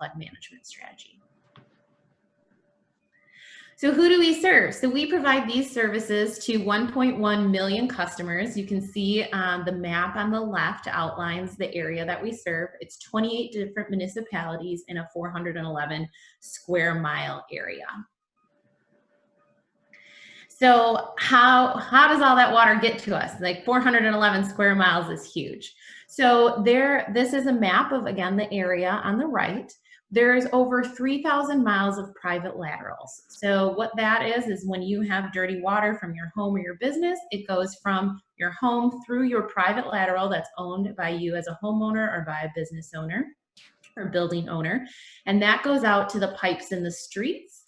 flood management strategy. So who do we serve? So we provide these services to 1.1 million customers. You can see the map on the left outlines the area that we serve. It's 28 different municipalities in a 411 square mile area. So how does all that water get to us? Like 411 square miles is huge. So this is a map of, again, the area on the right. There's over 3,000 miles of private laterals. So what that is when you have dirty water from your home or your business, it goes from your home through your private lateral that's owned by you as a homeowner or by a business owner or building owner. And that goes out to the pipes in the streets,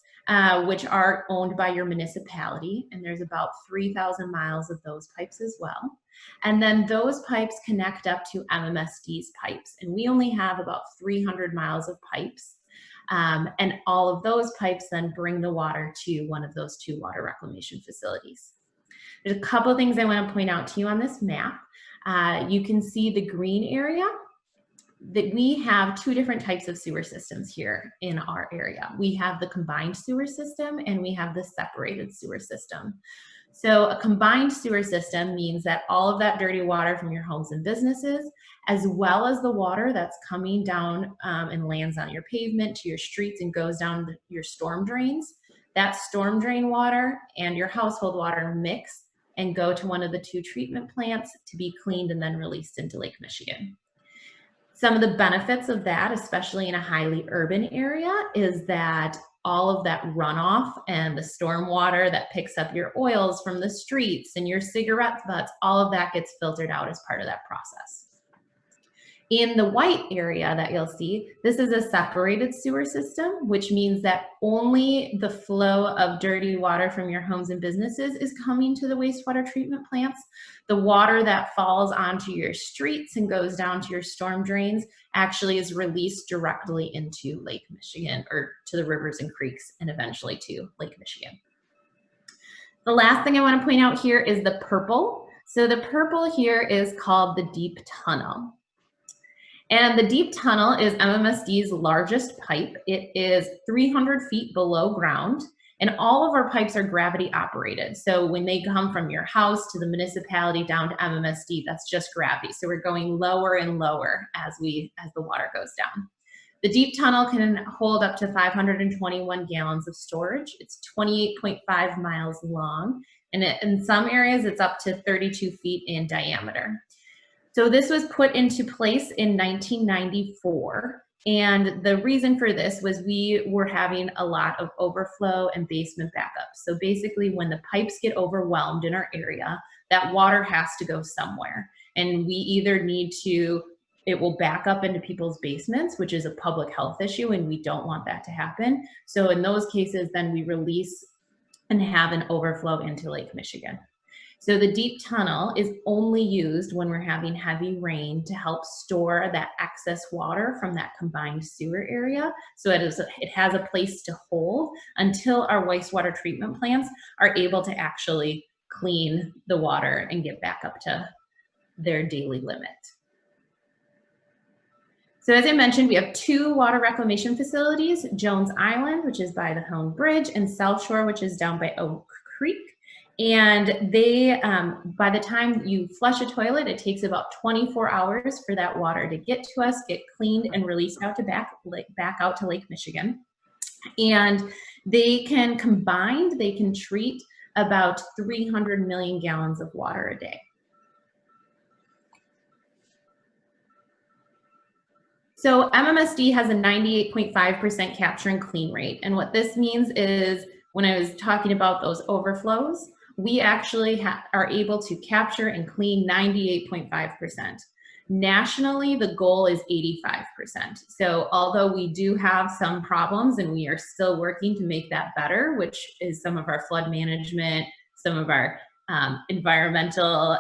which are owned by your municipality. And there's about 3,000 miles of those pipes as well. And then those pipes connect up to MMSD's pipes. And we only have about 300 miles of pipes. And all of those pipes then bring the water to one of those 2 water reclamation facilities. There's a couple of things I want to point out to you on this map. You can see the green area. That we have 2 different types of sewer systems here in our area. We have the combined sewer system and we have the separated sewer system. So a combined sewer system means that all of that dirty water from your homes and businesses, as well as the water that's coming down and lands on your pavement to your streets and goes down your storm drains, that storm drain water and your household water mix and go to one of the 2 treatment plants to be cleaned and then released into Lake Michigan. Some of the benefits of that, especially in a highly urban area, is that all of that runoff and the storm water that picks up your oils from the streets and your cigarette butts, all of that gets filtered out as part of that process. In the white area that you'll see, this is a separated sewer system, which means that only the flow of dirty water from your homes and businesses is coming to the wastewater treatment plants. The water that falls onto your streets and goes down to your storm drains actually is released directly into Lake Michigan, or to the rivers and creeks, and eventually to Lake Michigan. The last thing I want to point out here is the purple. So the purple here is called the deep tunnel. And the deep tunnel is MMSD's largest pipe. It is 300 feet below ground, and all of our pipes are gravity operated. So when they come from your house to the municipality down to MMSD, that's just gravity. So we're going lower and lower as the water goes down. The deep tunnel can hold up to 521 gallons of storage. It's 28.5 miles long, and in some areas it's up to 32 feet in diameter. So this was put into place in 1994, and the reason for this was we were having a lot of overflow and basement backups. So basically when the pipes get overwhelmed in our area, that water has to go somewhere. And we either need to, it will back up into people's basements, which is a public health issue, and we don't want that to happen. So in those cases, then we release and have an overflow into Lake Michigan. So the deep tunnel is only used when we're having heavy rain to help store that excess water from that combined sewer area. So it has a place to hold until our wastewater treatment plants are able to actually clean the water and get back up to their daily limit. So as I mentioned, we have 2 water reclamation facilities, Jones Island, which is by the Hone Bridge, and South Shore, which is down by Oak Creek. And they, by the time you flush a toilet, it takes about 24 hours for that water to get to us, get cleaned, and released out to back out to Lake Michigan. And they can combined, they can treat about 300 million gallons of water a day. So MMSD has a 98.5% capture and clean rate. And what this means is, when I was talking about those overflows, we actually are able to capture and clean 98.5%. Nationally, the goal is 85%. So although we do have some problems and we are still working to make that better, which is some of our flood management, some of our environmental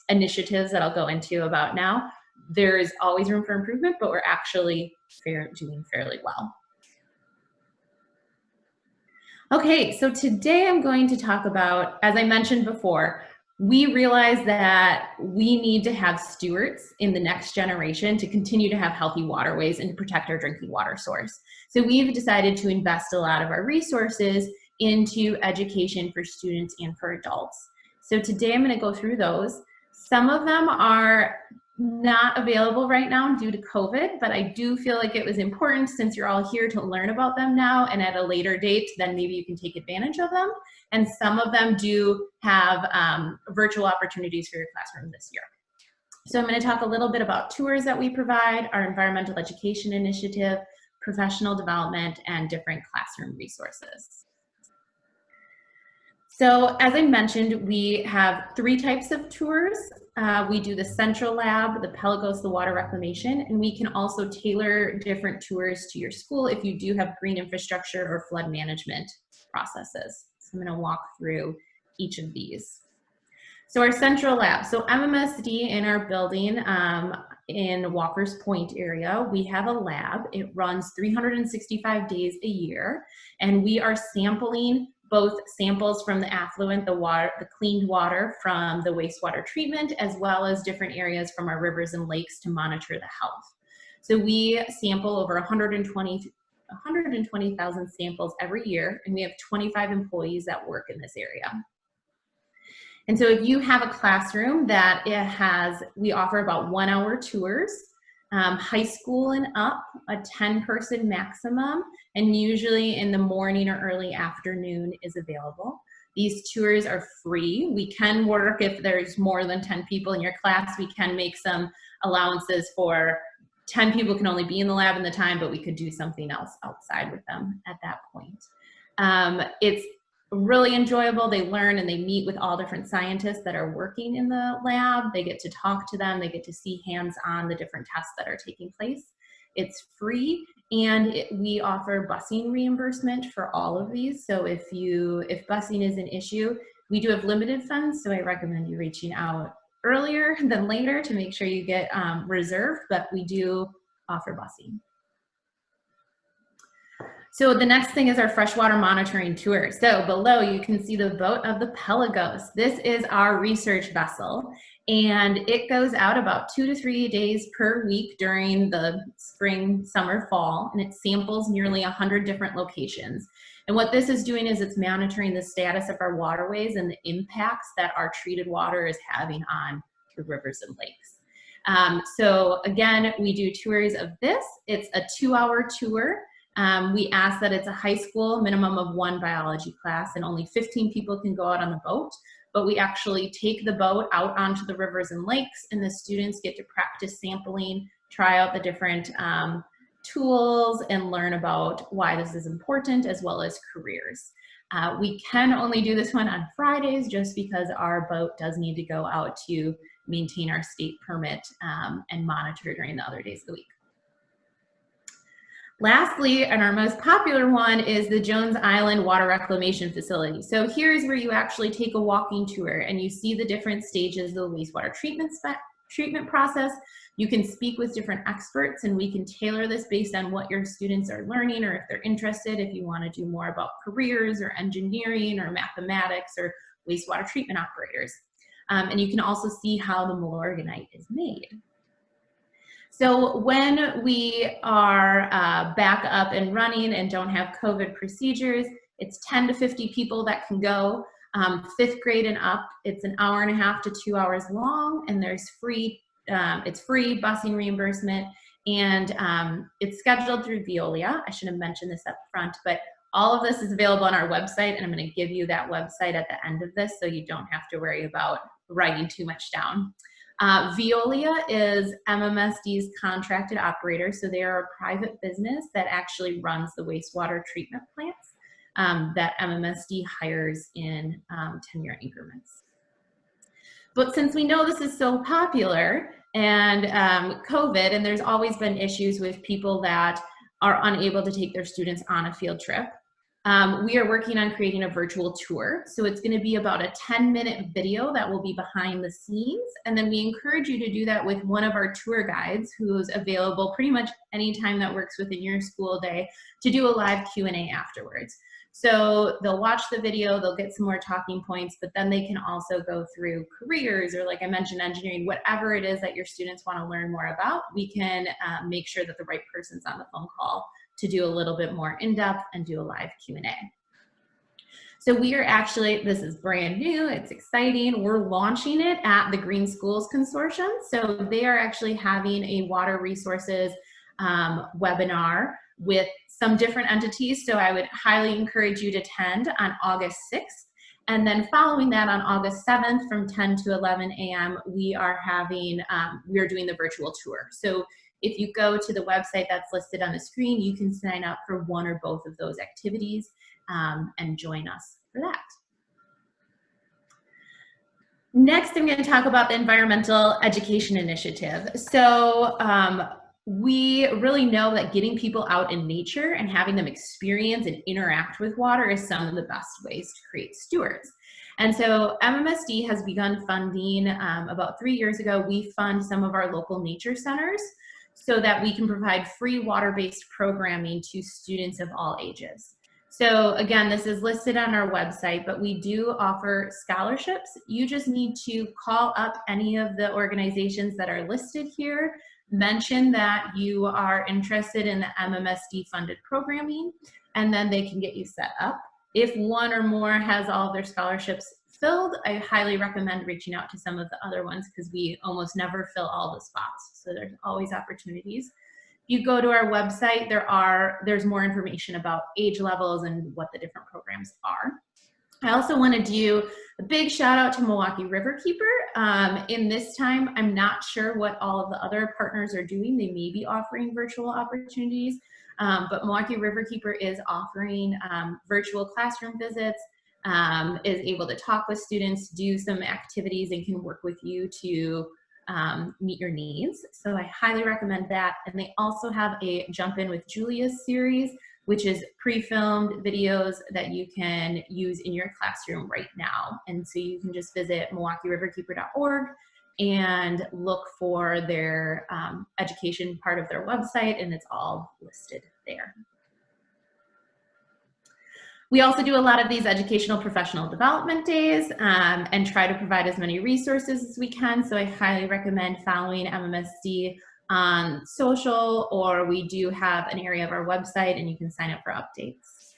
initiatives that I'll go into about now, there is always room for improvement, but we're actually doing fairly well. Okay, so today I'm going to talk about, as I mentioned before, we realize that we need to have stewards in the next generation to continue to have healthy waterways and to protect our drinking water source. So we've decided to invest a lot of our resources into education for students and for adults. So today I'm going to go through those. Some of them are not available right now due to COVID, but I do feel like it was important, since you're all here, to learn about them now, and at a later date, then maybe you can take advantage of them. And some of them do have virtual opportunities for your classroom this year. So I'm going to talk a little bit about tours that we provide, our environmental education initiative, professional development, and different classroom resources. So as I mentioned, we have 3 types of tours. We do the Central Lab, the Pelagos, the water reclamation, and we can also tailor different tours to your school if you do have green infrastructure or flood management processes. So I'm going to walk through each of these. So our Central Lab, so MMSD in our building in Walker's Point area, we have a lab. It runs 365 days a year, and we are sampling both samples from the affluent, the water, the cleaned water from the wastewater treatment, as well as different areas from our rivers and lakes to monitor the health. So we sample over 120,000 samples every year, and we have 25 employees that work in this area. And so if you have a classroom that it has, we offer about 1-hour tours, high school and up, a 10-person maximum, and usually in the morning or early afternoon is available. These tours are free. We can work, if there's more than 10 people in your class, we can make some allowances for 10 people can only be in the lab in the time, but we could do something else outside with them at that point. It's really enjoyable. They learn and they meet with all different scientists that are working in the lab. They get to talk to them. They get to see hands-on the different tests that are taking place. It's free, and we offer busing reimbursement for all of these. So if busing is an issue, we do have limited funds, so I recommend you reaching out earlier than later to make sure you get reserved, but we do offer busing. So the next thing is our freshwater monitoring tour. So below you can see the boat of the Pelagos. This is our research vessel, and it goes out about 2 to 3 days per week during the spring, summer, fall, and it samples nearly 100 different locations. And what this is doing is it's monitoring the status of our waterways and the impacts that our treated water is having on the rivers and lakes. So again, we do tours of this. It's a 2-hour tour. We ask that it's a high school, minimum of 1 biology class, and only 15 people can go out on the boat. But we actually take the boat out onto the rivers and lakes, and the students get to practice sampling, try out the different tools, and learn about why this is important, as well as careers. We can only do this one on Fridays just because our boat does need to go out to maintain our state permit and monitor during the other days of the week. Lastly, and our most popular one, is the Jones Island Water Reclamation Facility. So here's where you actually take a walking tour and you see the different stages of the wastewater treatment process. You can speak with different experts, and we can tailor this based on what your students are learning, or if they're interested, if you want to do more about careers or engineering or mathematics or wastewater treatment operators. And you can also see how the Milorganite is made. So when we are back up and running and don't have COVID procedures, it's 10 to 50 people that can go. 5th grade and up, it's 1.5 hours to 2 hours long, and there's free, it's free busing reimbursement, and it's scheduled through Veolia. I should have mentioned this up front, but all of this is available on our website, and I'm going to give you that website at the end of this so you don't have to worry about writing too much down. Veolia is MMSD's contracted operator, so they are a private business that actually runs the wastewater treatment plants that MMSD hires in 10-year increments. But since we know this is so popular and COVID, and there's always been issues with people that are unable to take their students on a field trip, We are working on creating a virtual tour. So it's going to be about a 10-minute video that will be behind the scenes. And then we encourage you to do that with one of our tour guides who's available pretty much anytime that works within your school day to do a live Q&A afterwards. So they'll watch the video, they'll get some more talking points, but then they can also go through careers or, like I mentioned, engineering, whatever it is that your students want to learn more about. We can make sure that the right person's on the phone call to do a little bit more in-depth and do a live Q&A. So we are actually, this is brand new, it's exciting. We're launching it at the Green Schools Consortium. So they are actually having a water resources webinar with some different entities. So I would highly encourage you to attend on August 6th. And then following that on August 7th from 10 to 11 a.m., we are doing the virtual tour. So if you go to the website that's listed on the screen, you can sign up for one or both of those activities and join us for that. Next, I'm going to talk about the Environmental Education Initiative. So we really know that getting people out in nature and having them experience and interact with water is some of the best ways to create stewards. And so MMSD has begun funding, about 3 years ago, we fund some of our local nature centers so that we can provide free water-based programming to students of all ages. So again, this is listed on our website, but we do offer scholarships. You just need to call up any of the organizations that are listed here, mention that you are interested in the MMSD funded programming, and then they can get you set up. If one or more has all of their scholarships filled, I highly recommend reaching out to some of the other ones because we almost never fill all the spots. So there's always opportunities. If you go to our website, there's more information about age levels and what the different programs are. I also want to do a big shout out to Milwaukee Riverkeeper. In this time, I'm not sure what all of the other partners are doing. They may be offering virtual opportunities, but Milwaukee Riverkeeper is offering virtual classroom visits, is able to talk with students, do some activities, and can work with you to meet your needs. So I highly recommend that. And they also have a Jump In with Julia series, which is pre-filmed videos that you can use in your classroom right now. And so you can just visit MilwaukeeRiverkeeper.org and look for their education part of their website, and it's all listed there. We also do a lot of these educational professional development days and try to provide as many resources as we can. So I highly recommend following MMSD on social, or we do have an area of our website and you can sign up for updates.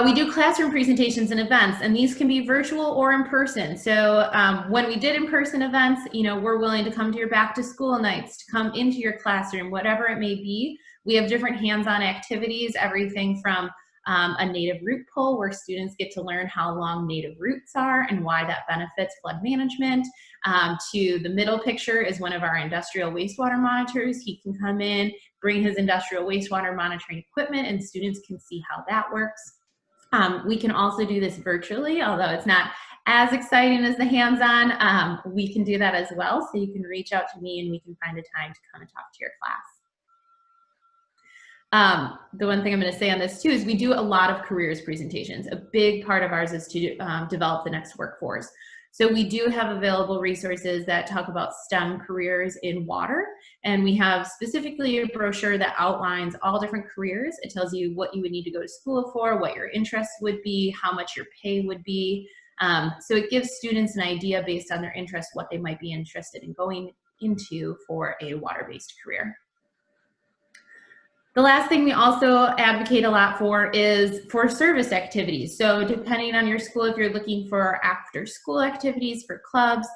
We do classroom presentations and events, and these can be virtual or in person. So when we did in-person events, we're willing to come to your back to school nights, to come into your classroom, whatever it may be. We have different hands-on activities, everything from a native root pull where students get to learn how long native roots are and why that benefits flood management, to the middle picture is one of our industrial wastewater monitors. He can come in, bring his industrial wastewater monitoring equipment, and students can see how that works. We can also do this virtually, although it's not as exciting as the hands-on. We can do that as well, so you can reach out to me and we can find a time to come and talk to your class. The one thing I'm going to say on this too is we do a lot of careers presentations. A big part of ours is to develop the next workforce. So we do have available resources that talk about STEM careers in water, and we have specifically a brochure that outlines all different careers. It tells you what you would need to go to school for, what your interests would be, how much your pay would be. So it gives students an idea based on their interests what they might be interested in going into for a water-based career. The last thing we also advocate a lot for is for service activities. So depending on your school, if you're looking for after school activities for clubs,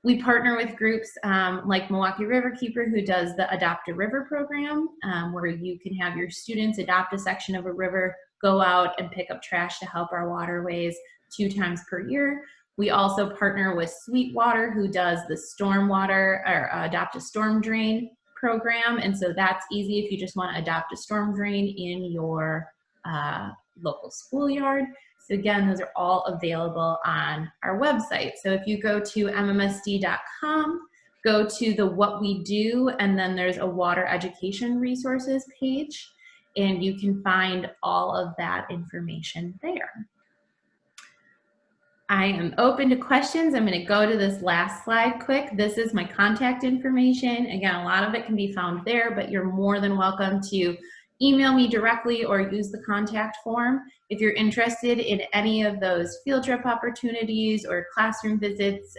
we partner with groups like Milwaukee Riverkeeper, who does the Adopt a River program, where you can have your students adopt a section of a river, go out and pick up trash to help our waterways 2 times per year. We also partner with Sweetwater, who does the stormwater or Adopt a Storm Drain program, and so that's easy if you just want to adopt a storm drain in your local schoolyard. So again, those are all available on our website. So if you go to mmsd.com, go to the What We Do, and then there's a water education resources page. and you can find all of that information there. I am open to questions. I'm going to go to this last slide quick. This is my contact information. Again, a lot of it can be found there, but you're more than welcome to email me directly or use the contact form. If you're interested in any of those field trip opportunities or classroom visits,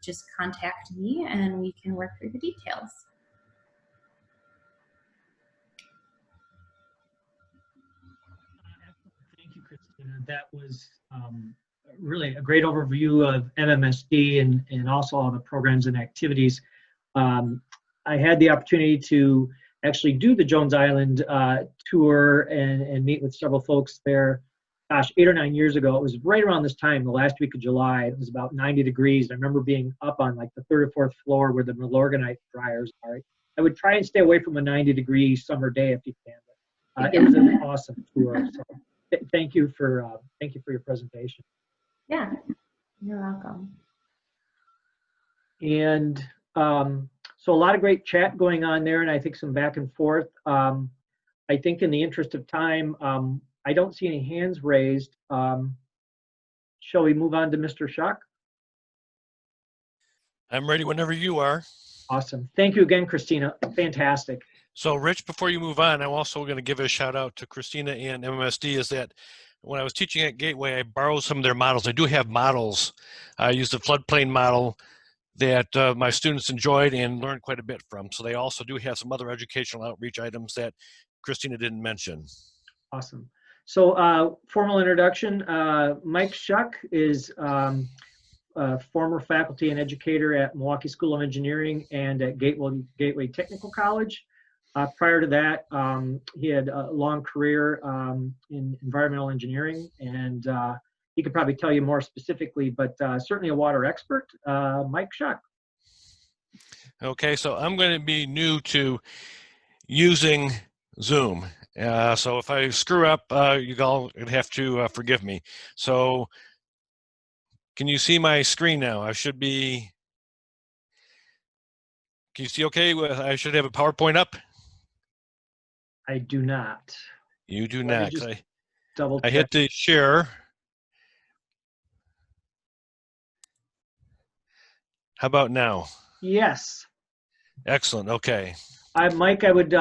just contact me and we can work through the details. Thank you, Christina. That was really a great overview of MMSD and also all the programs and activities. I had the opportunity to actually do the Jones Island tour and meet with several folks there. Gosh, 8 or 9 years ago. It was right around this time, the last week of July. It was about 90 degrees. I remember being up on like the 3rd or 4th floor where the Milorganite dryers are. I would try and stay away from a 90-degree summer day if you can. It was an awesome tour. So thank you for your presentation. Yeah, you're welcome. And so a lot of great chat going on there, and I think some back and forth. I think in the interest of time, I don't see any hands raised. Shall we move on to Mr. Schuck? I'm ready whenever you are. Awesome. Thank you again, Christina. Fantastic. So Rich, before you move on, I'm also going to give a shout out to Christina and MMSD, is that when I was teaching at Gateway, I borrowed some of their models. I do have models. I used the floodplain model that my students enjoyed and learned quite a bit from. So they also do have some other educational outreach items that Christina didn't mention. Awesome. So formal introduction, Mike Schuck is former faculty and educator at Milwaukee School of Engineering and at Gateway Technical College. Prior to that, he had a long career in environmental engineering, and he could probably tell you more specifically, but certainly a water expert. Mike Schuck. Okay, so I'm going to be new to using Zoom. So if I screw up, you all have to forgive me. So can you see my screen now? I should be, can you see okay? I should have a PowerPoint up. I do not. You do not. Double check. I hit the share. How about now? Yes. Excellent. Okay. Mike, I would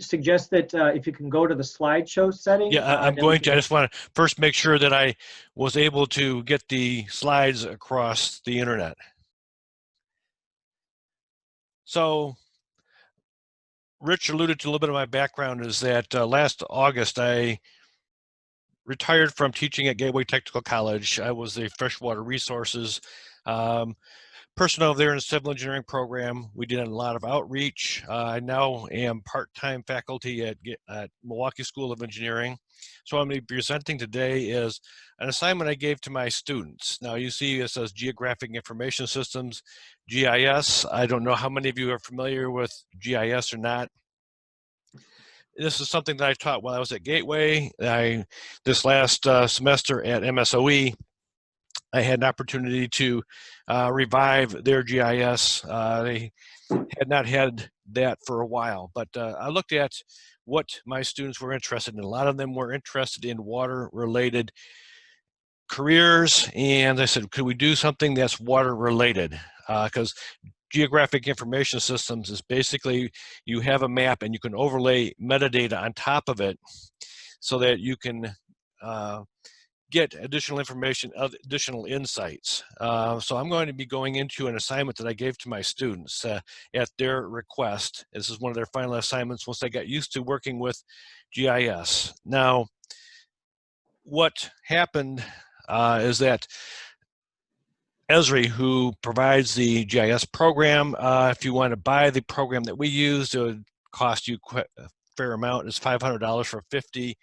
suggest that if you can go to the slideshow setting. Yeah, I'm going to. I just want to first make sure that I was able to get the slides across the internet. So Rich alluded to a little bit of my background is that last August I retired from teaching at Gateway Technical College. I was the freshwater resources person over there in the civil engineering program. We did a lot of outreach. I now am part-time faculty at Milwaukee School of Engineering. So I'm going to be presenting today is an assignment I gave to my students. Now you see it says Geographic Information Systems, GIS. I don't know how many of you are familiar with GIS or not. This is something that I taught while I was at Gateway. This last semester at MSOE, I had an opportunity to revive their GIS. They had not had that for a while, but I looked at what my students were interested in. A lot of them were interested in water-related careers, and I said, could we do something that's water-related? Because Geographic Information Systems is basically you have a map and you can overlay metadata on top of it so that you can get additional information, additional insights. So I'm going to be going into an assignment that I gave to my students at their request. This is one of their final assignments once they got used to working with GIS. Now, what happened is that Esri, who provides the GIS program, if you want to buy the program that we use, it would cost you quite a fair amount. It's $500 for 50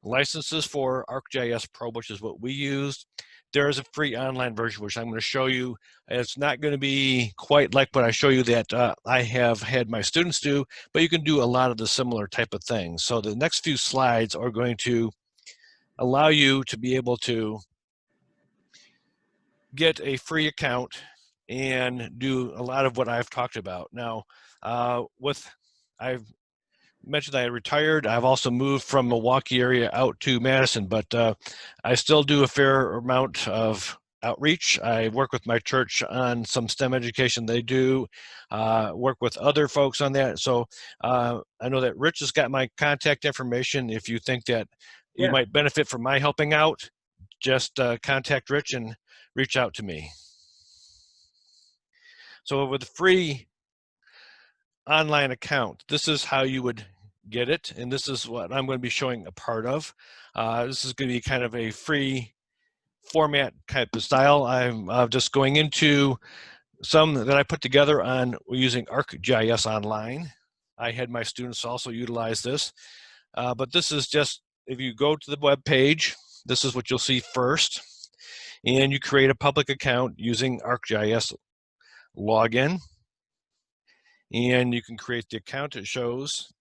licenses for ArcGIS Pro, which is what we used. There is a free online version, which I'm going to show you. It's not going to be quite like what I show you that I have had my students do, but you can do a lot of the similar type of things. So the next few slides are going to allow you to be able to get a free account and do a lot of what I've talked about. Now, I've mentioned I retired. I've also moved from Milwaukee area out to Madison, but I still do a fair amount of outreach. I work with my church on some STEM education they do, work with other folks on that. So I know that Rich has got my contact information. If you think that you Yeah. might benefit from my helping out, just contact Rich and reach out to me. So with a free online account, this is how you would get it, and this is what I'm going to be showing a part of. This is going to be kind of a free format type of style. I'm just going into some that I put together on using ArcGIS Online. I had my students also utilize this, but this is just, if you go to the web page, this is what you'll see first, and you create a public account using ArcGIS login, and you can create the account it shows.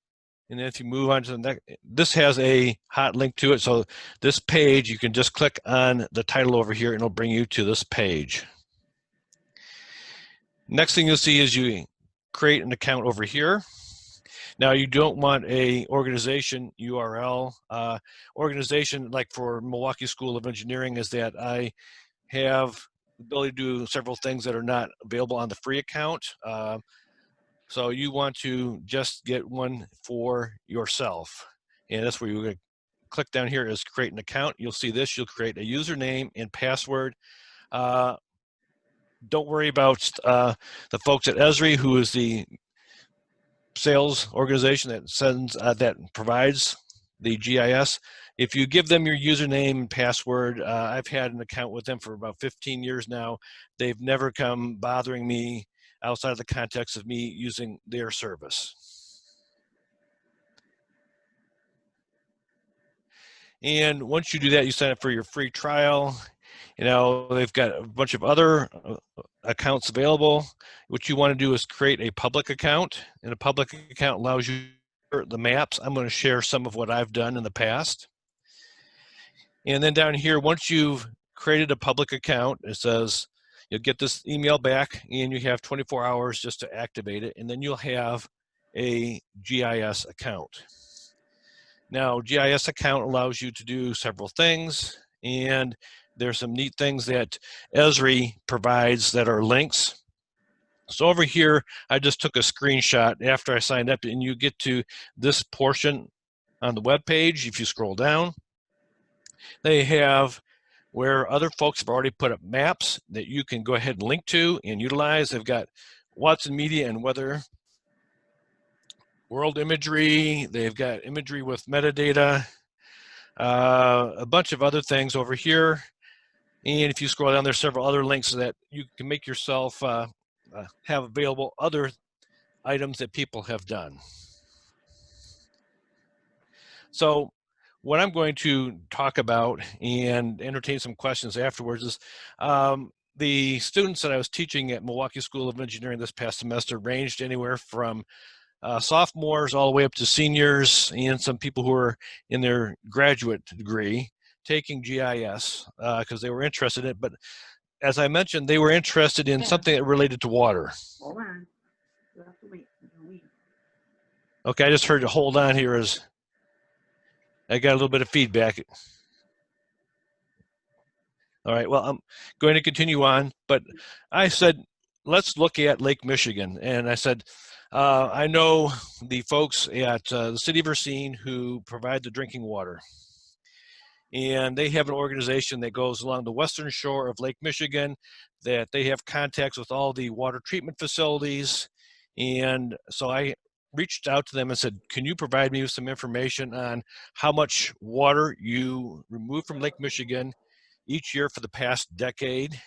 And then if you move on to the next, this has a hot link to it. So this page, you can just click on the title over here and it'll bring you to this page. Next thing you'll see is you create an account over here. Now you don't want a organization URL. Organization, like for Milwaukee School of Engineering, is that I have the ability to do several things that are not available on the free account. So you want to just get one for yourself. And that's where you're going to click down here is create an account. You'll see this, you'll create a username and password. Don't worry about the folks at Esri, who is the sales organization that sends, that provides the GIS. If you give them your username and password, I've had an account with them for about 15 years now. They've never come bothering me outside of the context of me using their service. And once you do that, you sign up for your free trial. You know, they've got a bunch of other accounts available. What you want to do is create a public account, and a public account allows you the maps. I'm going to share some of what I've done in the past. And then down here, once you've created a public account, it says, you'll get this email back and you have 24 hours just to activate it, and then you'll have a GIS account. Now, GIS account allows you to do several things, and there's some neat things that Esri provides that are links. So over here, I just took a screenshot after I signed up, and you get to this portion on the web page. If you scroll down, they have where other folks have already put up maps that you can go ahead and link to and utilize. They've got Watson Media and Weather World Imagery. They've got imagery with metadata, a bunch of other things over here. And if you scroll down, there's several other links that you can make yourself have available other items that people have done. So what I'm going to talk about and entertain some questions afterwards is the students that I was teaching at Milwaukee School of Engineering this past semester ranged anywhere from sophomores all the way up to seniors, and some people who are in their graduate degree taking GIS because they were interested in it. But as I mentioned, they were interested in something that related to water. Hold on. You have to wait. Okay, I just heard you hold on here as I got a little bit of feedback. All right, well, I'm going to continue on, but I said, let's look at Lake Michigan. And I said, I know the folks at the City of Racine who provide the drinking water. And they have an organization that goes along the western shore of Lake Michigan, that they have contacts with all the water treatment facilities. And so I reached out to them and said, can you provide me with some information on how much water you remove from Lake Michigan each year for the past decade,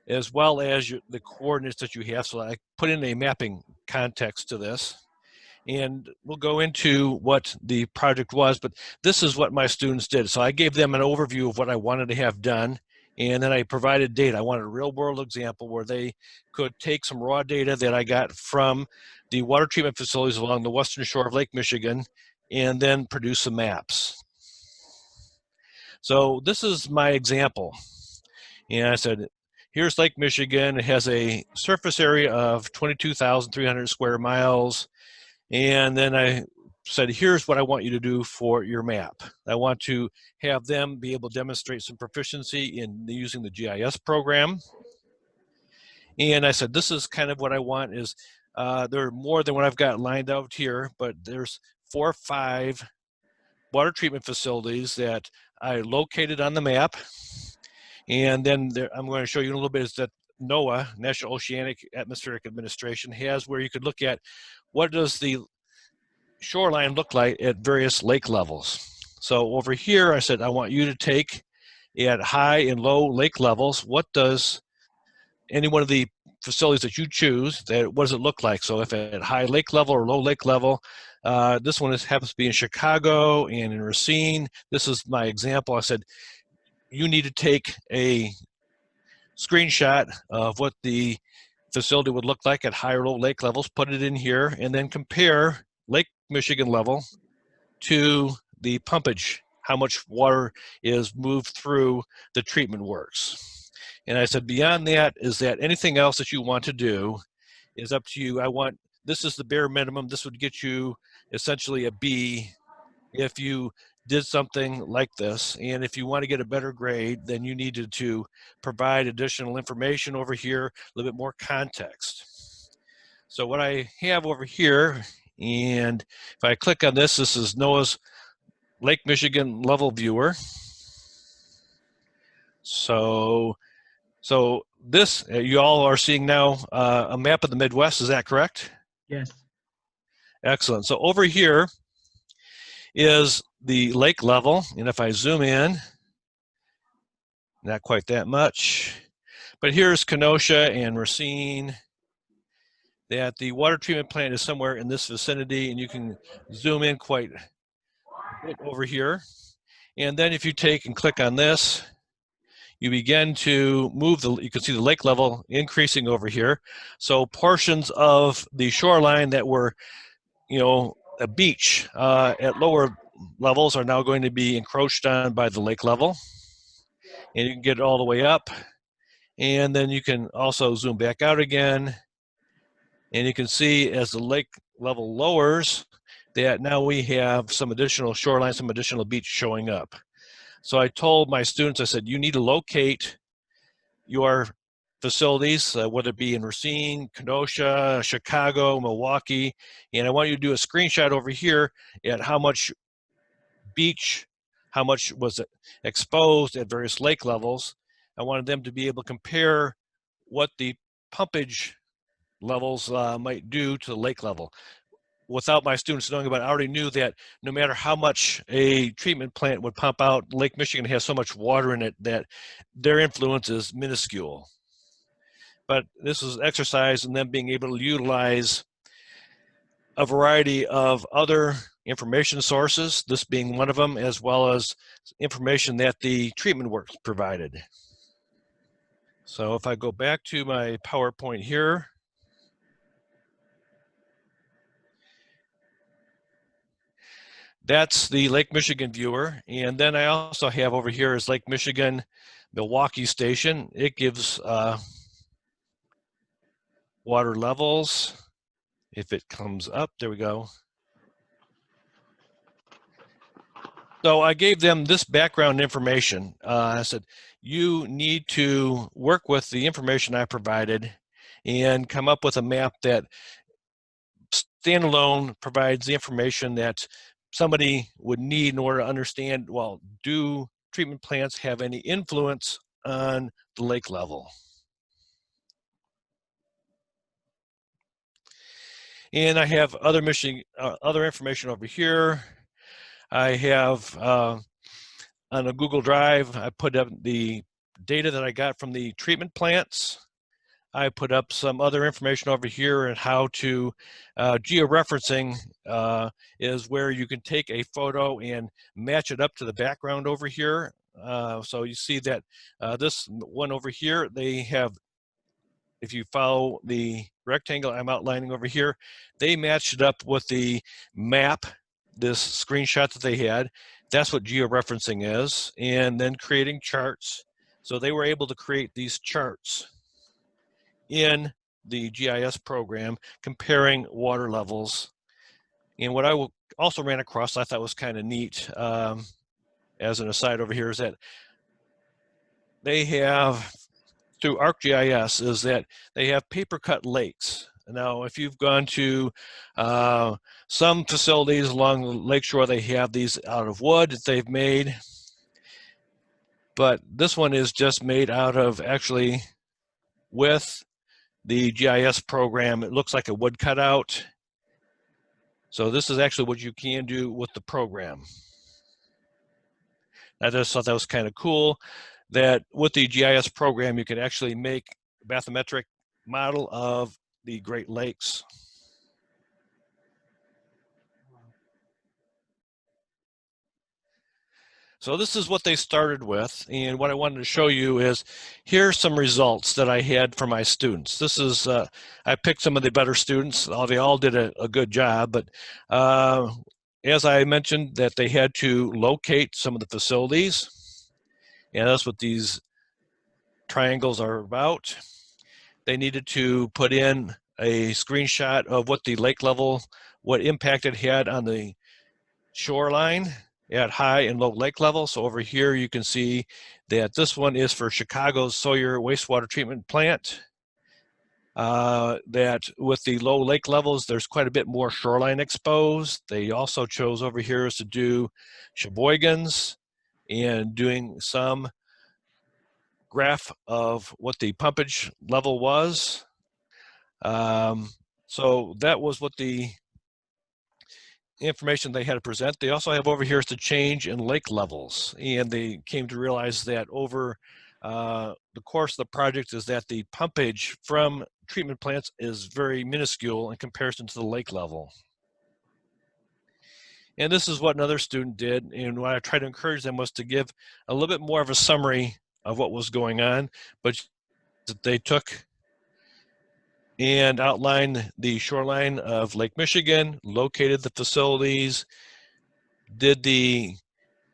as well as the coordinates that you have. So I put in a mapping context to this, and we'll go into what the project was, but this is what my students did. So I gave them an overview of what I wanted to have done, and then I provided data. I wanted a real world example where they could take some raw data that I got from the water treatment facilities along the western shore of Lake Michigan, and then produce some maps. So this is my example. And I said, here's Lake Michigan. It has a surface area of 22,300 square miles. And then I said, here's what I want you to do for your map. I want to have them be able to demonstrate some proficiency in using the GIS program. And I said, this is kind of what I want is, there are more than what I've got lined out here, but there's 4 or 5 water treatment facilities that I located on the map. And then I'm going to show you a little bit is that NOAA, National Oceanic Atmospheric Administration, has where you could look at what does the shoreline look like at various lake levels. So over here, I said, I want you to take at high and low lake levels, what does any one of the facilities that you choose, what does it look like? So if at high lake level or low lake level, this one happens to be in Chicago and in Racine. This is my example. I said, you need to take a screenshot of what the facility would look like at high or low lake levels, put it in here, and then compare Lake Michigan level to the pumpage, how much water is moved through the treatment works. And I said, beyond that, is that anything else that you want to do is up to you. This is the bare minimum. This would get you essentially a B if you did something like this. And if you want to get a better grade, then you needed to provide additional information over here, a little bit more context. So what I have over here, and if I click on this, this is NOAA's Lake Michigan level viewer. So this, you all are seeing now a map of the Midwest, is that correct? Yes. Excellent. So over here is the lake level, and if I zoom in, not quite that much, but here's Kenosha and Racine, that the water treatment plant is somewhere in this vicinity, and you can zoom in quite a bit over here. And then if you take and click on this, you begin to move you can see the lake level increasing over here. So portions of the shoreline that were, a beach at lower levels are now going to be encroached on by the lake level. And you can get it all the way up. And then you can also zoom back out again. And you can see as the lake level lowers that now we have some additional shoreline, some additional beach showing up. So I told my students, I said, you need to locate your facilities, whether it be in Racine, Kenosha, Chicago, Milwaukee, and I want you to do a screenshot over here at how much beach, how much was exposed at various lake levels. I wanted them to be able to compare what the pumpage levels might do to the lake level. Without my students knowing about it, I already knew that no matter how much a treatment plant would pump out, Lake Michigan has so much water in it that their influence is minuscule. But this is exercise in them being able to utilize a variety of other information sources, this being one of them, as well as information that the treatment works provided. So if I go back to my PowerPoint here, that's the Lake Michigan viewer. And then I also have over here is Lake Michigan Milwaukee station. It gives water levels. If it comes up, there we go. So I gave them this background information. I said, you need to work with the information I provided and come up with a map that standalone provides the information that somebody would need in order to understand, well, do treatment plants have any influence on the lake level? And I have other information over here. I have on a Google Drive, I put up the data that I got from the treatment plants. I put up some other information over here and how to georeferencing is where you can take a photo and match it up to the background over here. So you see that this one over here, they have, if you follow the rectangle I'm outlining over here, they matched it up with the map, this screenshot that they had. That's what georeferencing is, and then creating charts. So they were able to create these charts in the GIS program comparing water levels. And what I will also ran across, I thought was kind of neat, as an aside over here, is that they have, through ArcGIS, is that they have paper cut lakes. Now, if you've gone to some facilities along the lakeshore, they have these out of wood that they've made. But this one is just made out of, actually, with the GIS program, it looks like a wood cutout. So this is actually what you can do with the program. I just thought that was kind of cool, that with the GIS program, you can actually make a bathymetric model of the Great Lakes. So this is what they started with, and what I wanted to show you is, here's some results that I had for my students. This is, I picked some of the better students. They all did a good job, but as I mentioned, that they had to locate some of the facilities, and that's what these triangles are about. They needed to put in a screenshot of what the lake level, what impact it had on the shoreline at high and low lake level. So over here you can see that this one is for Chicago's Sawyer wastewater treatment plant. That with the low lake levels, there's quite a bit more shoreline exposed. They also chose over here is to do Sheboygan's and doing some graph of what the pumpage level was. So that was what the information they had to present. They also have over here is the change in lake levels, and they came to realize that over the course of the project is that the pumpage from treatment plants is very minuscule in comparison to the lake level. And this is what another student did, and what I tried to encourage them was to give a little bit more of a summary of what was going on, but they took and outlined the shoreline of Lake Michigan, located the facilities, did the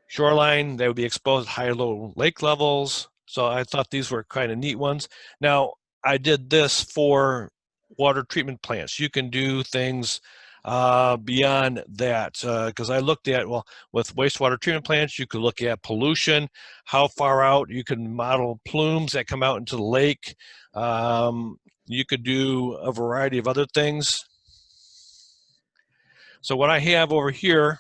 shoreline that would be exposed at high and low lake levels. So I thought these were kind of neat ones. Now, I did this for water treatment plants. You can do things beyond that, because I looked at, well, with wastewater treatment plants, you could look at pollution, how far out you can model plumes that come out into the lake. You could do a variety of other things. So what I have over here,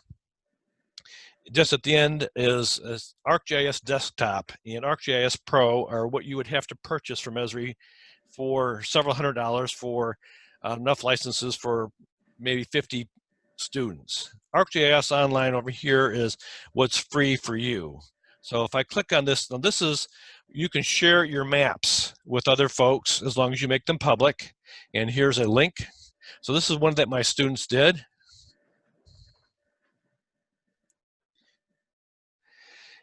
just at the end, is ArcGIS Desktop and ArcGIS Pro are what you would have to purchase from Esri for several $100s for enough licenses for maybe 50 students. ArcGIS Online over here is what's free for you. So if I click on this, now this is, you can share your maps with other folks as long as you make them public. And here's a link. So this is one that my students did.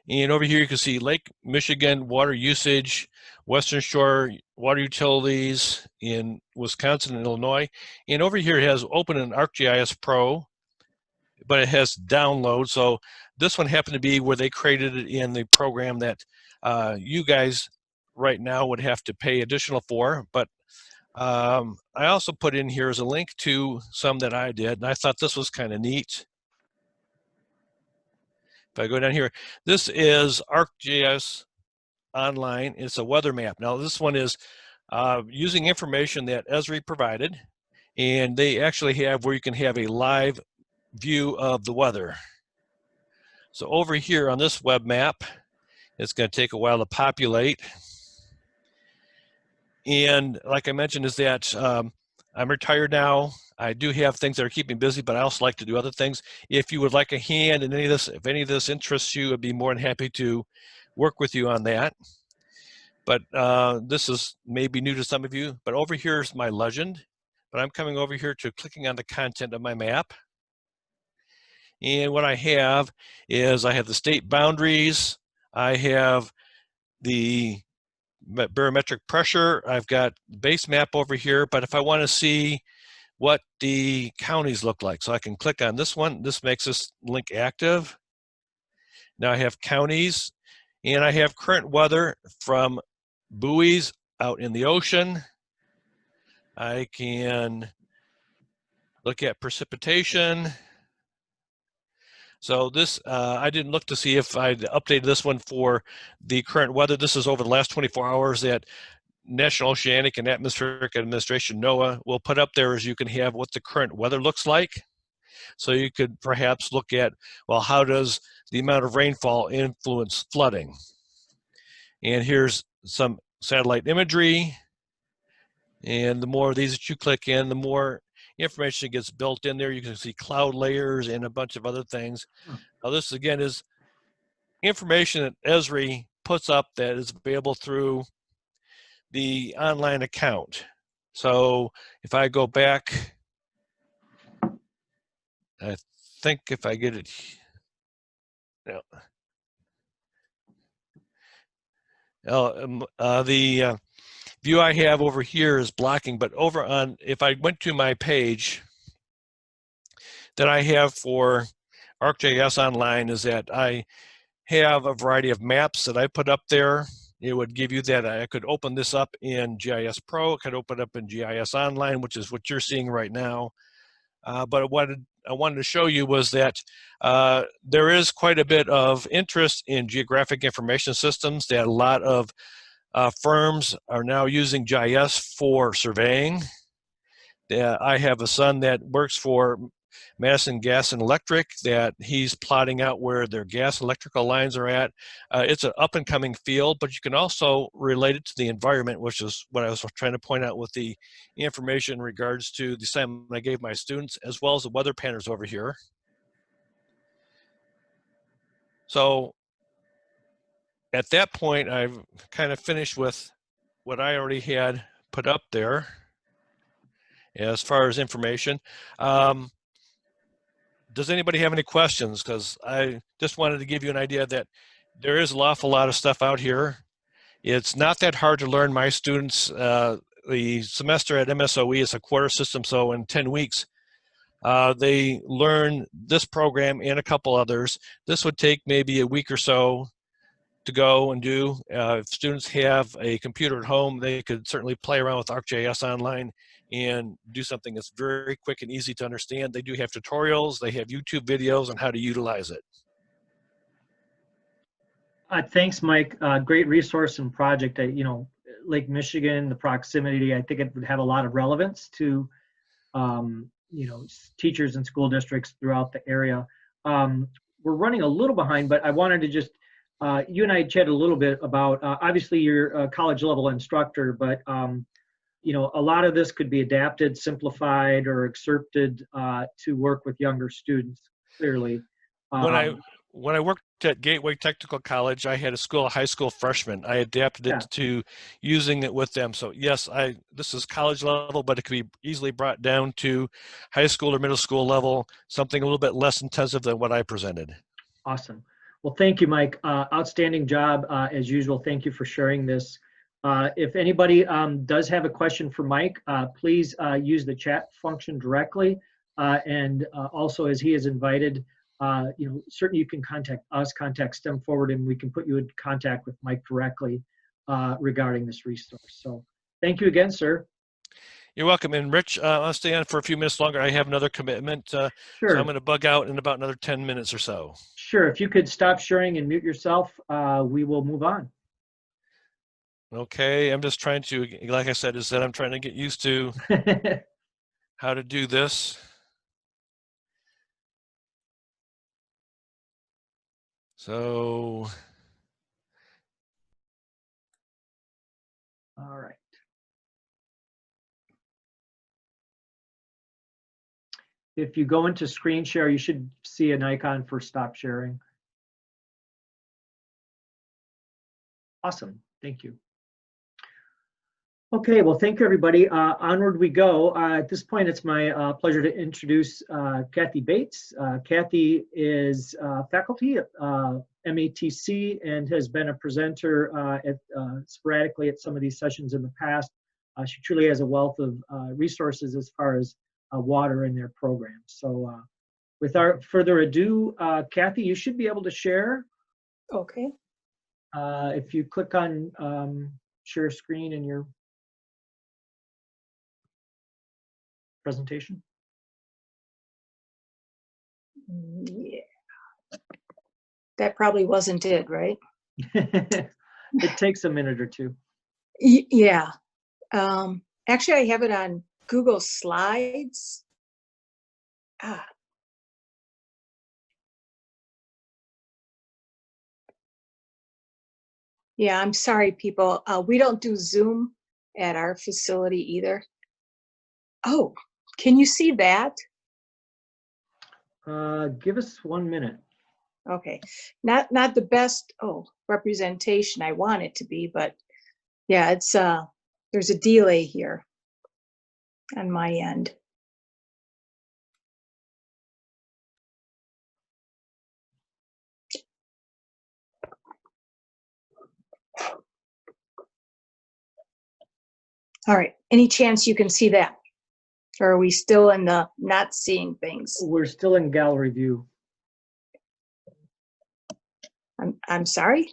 And over here you can see Lake Michigan water usage, Western Shore water utilities in Wisconsin and Illinois. And over here it has open an ArcGIS Pro, but it has download. So this one happened to be where they created it in the program that you guys right now would have to pay additional for. But I also put in here as a link to some that I did, and I thought this was kind of neat. If I go down here, this is ArcGIS Online. It's a weather map. Now this one is using information that Esri provided, and they actually have where you can have a live view of the weather. So over here on this web map, it's going to take a while to populate. And like I mentioned, is that I'm retired now. I do have things that are keeping me busy, but I also like to do other things. If you would like a hand in any of this, if any of this interests you, I'd be more than happy to work with you on that. But this is maybe new to some of you, but over here is my legend. But I'm coming over here to clicking on the content of my map. And what I have is I have the state boundaries. I have the barometric pressure. I've got base map over here, but if I want to see what the counties look like, so I can click on this one. This makes this link active. Now I have counties, and I have current weather from buoys out in the ocean. I can look at precipitation. So this, I didn't look to see if I'd updated this one for the current weather. This is over the last 24 hours that National Oceanic and Atmospheric Administration, NOAA, will put up there, as you can have what the current weather looks like. So you could perhaps look at, well, how does the amount of rainfall influence flooding? And here's some satellite imagery. And the more of these that you click in, the more information gets built in there. You can see cloud layers and a bunch of other things. Now this again is information that Esri puts up that is available through the online account. So if I go back, I think if I get it, no. The view I have over here is blocking, but over on, if I went to my page that I have for ArcGIS Online, is that I have a variety of maps that I put up there. It would give you that. I could open this up in GIS Pro, I could open it up in GIS Online, which is what you're seeing right now. But what I wanted to show you was that there is quite a bit of interest in geographic information systems, that a lot of firms are now using GIS for surveying. I have a son that works for Madison Gas and Electric, that he's plotting out where their gas electrical lines are at. It's an up and coming field, but you can also relate it to the environment, which is what I was trying to point out with the information in regards to the assignment I gave my students, as well as the weather patterns over here. So at that point, I've kind of finished with what I already had put up there as far as information. Does anybody have any questions? Because I just wanted to give you an idea that there is an awful lot of stuff out here. It's not that hard to learn. My students, the semester at MSOE is a quarter system, so in 10 weeks, they learn this program and a couple others. This would take maybe a week or so to go and do. If students have a computer at home, they could certainly play around with ArcGIS Online and do something that's very quick and easy to understand. They do have tutorials, they have YouTube videos on how to utilize it. Thanks, Mike. Great resource and project. You know, Lake Michigan, the proximity, I think it would have a lot of relevance to, you know, teachers and school districts throughout the area. We're running a little behind, but I wanted to just, you and I chatted a little bit about, obviously you're a college level instructor, but you know, a lot of this could be adapted, simplified, or excerpted to work with younger students, clearly. When I worked at Gateway Technical College, I had a school of high school freshmen. I adapted it to using it with them. So yes, this is college level, but it could be easily brought down to high school or middle school level, something a little bit less intensive than what I presented. Awesome. Well, thank you, Mike. Outstanding job as usual. Thank you for sharing this. If anybody does have a question for Mike, please use the chat function directly. And also, as he is invited, you know, certainly you can contact us, contact STEM Forward, and we can put you in contact with Mike directly regarding this resource. So thank you again, sir. You're welcome. And Rich, I'll stay on for a few minutes longer. I have another commitment, Sure. So I'm going to bug out in about another 10 minutes or so. Sure. If you could stop sharing and mute yourself, we will move on. Okay. I'm just trying to, like I said, I'm trying to get used to how to do this. So. All right. If you go into screen share, you should see an icon for stop sharing. Awesome. Thank you. Okay, well, thank you, everybody. Onward we go. At this point, it's my pleasure to introduce Kathy Bates. Kathy is faculty at MATC and has been a presenter sporadically at some of these sessions in the past. She truly has a wealth of resources as far as water in their programs. So without further ado, Kathy, you should be able to share. Okay. If you click on share screen in your presentation. Yeah. That probably wasn't it, right? It takes a minute or two. Yeah. Actually, I have it on Google Slides. Ah. Yeah, I'm sorry, people. We don't do Zoom at our facility either. Oh, can you see that? Give us 1 minute. Okay, not the best representation I want it to be, but yeah, it's there's a delay here on my end. All right, any chance you can see that? Or are we still in the not seeing things? We're still in gallery view. I'm sorry?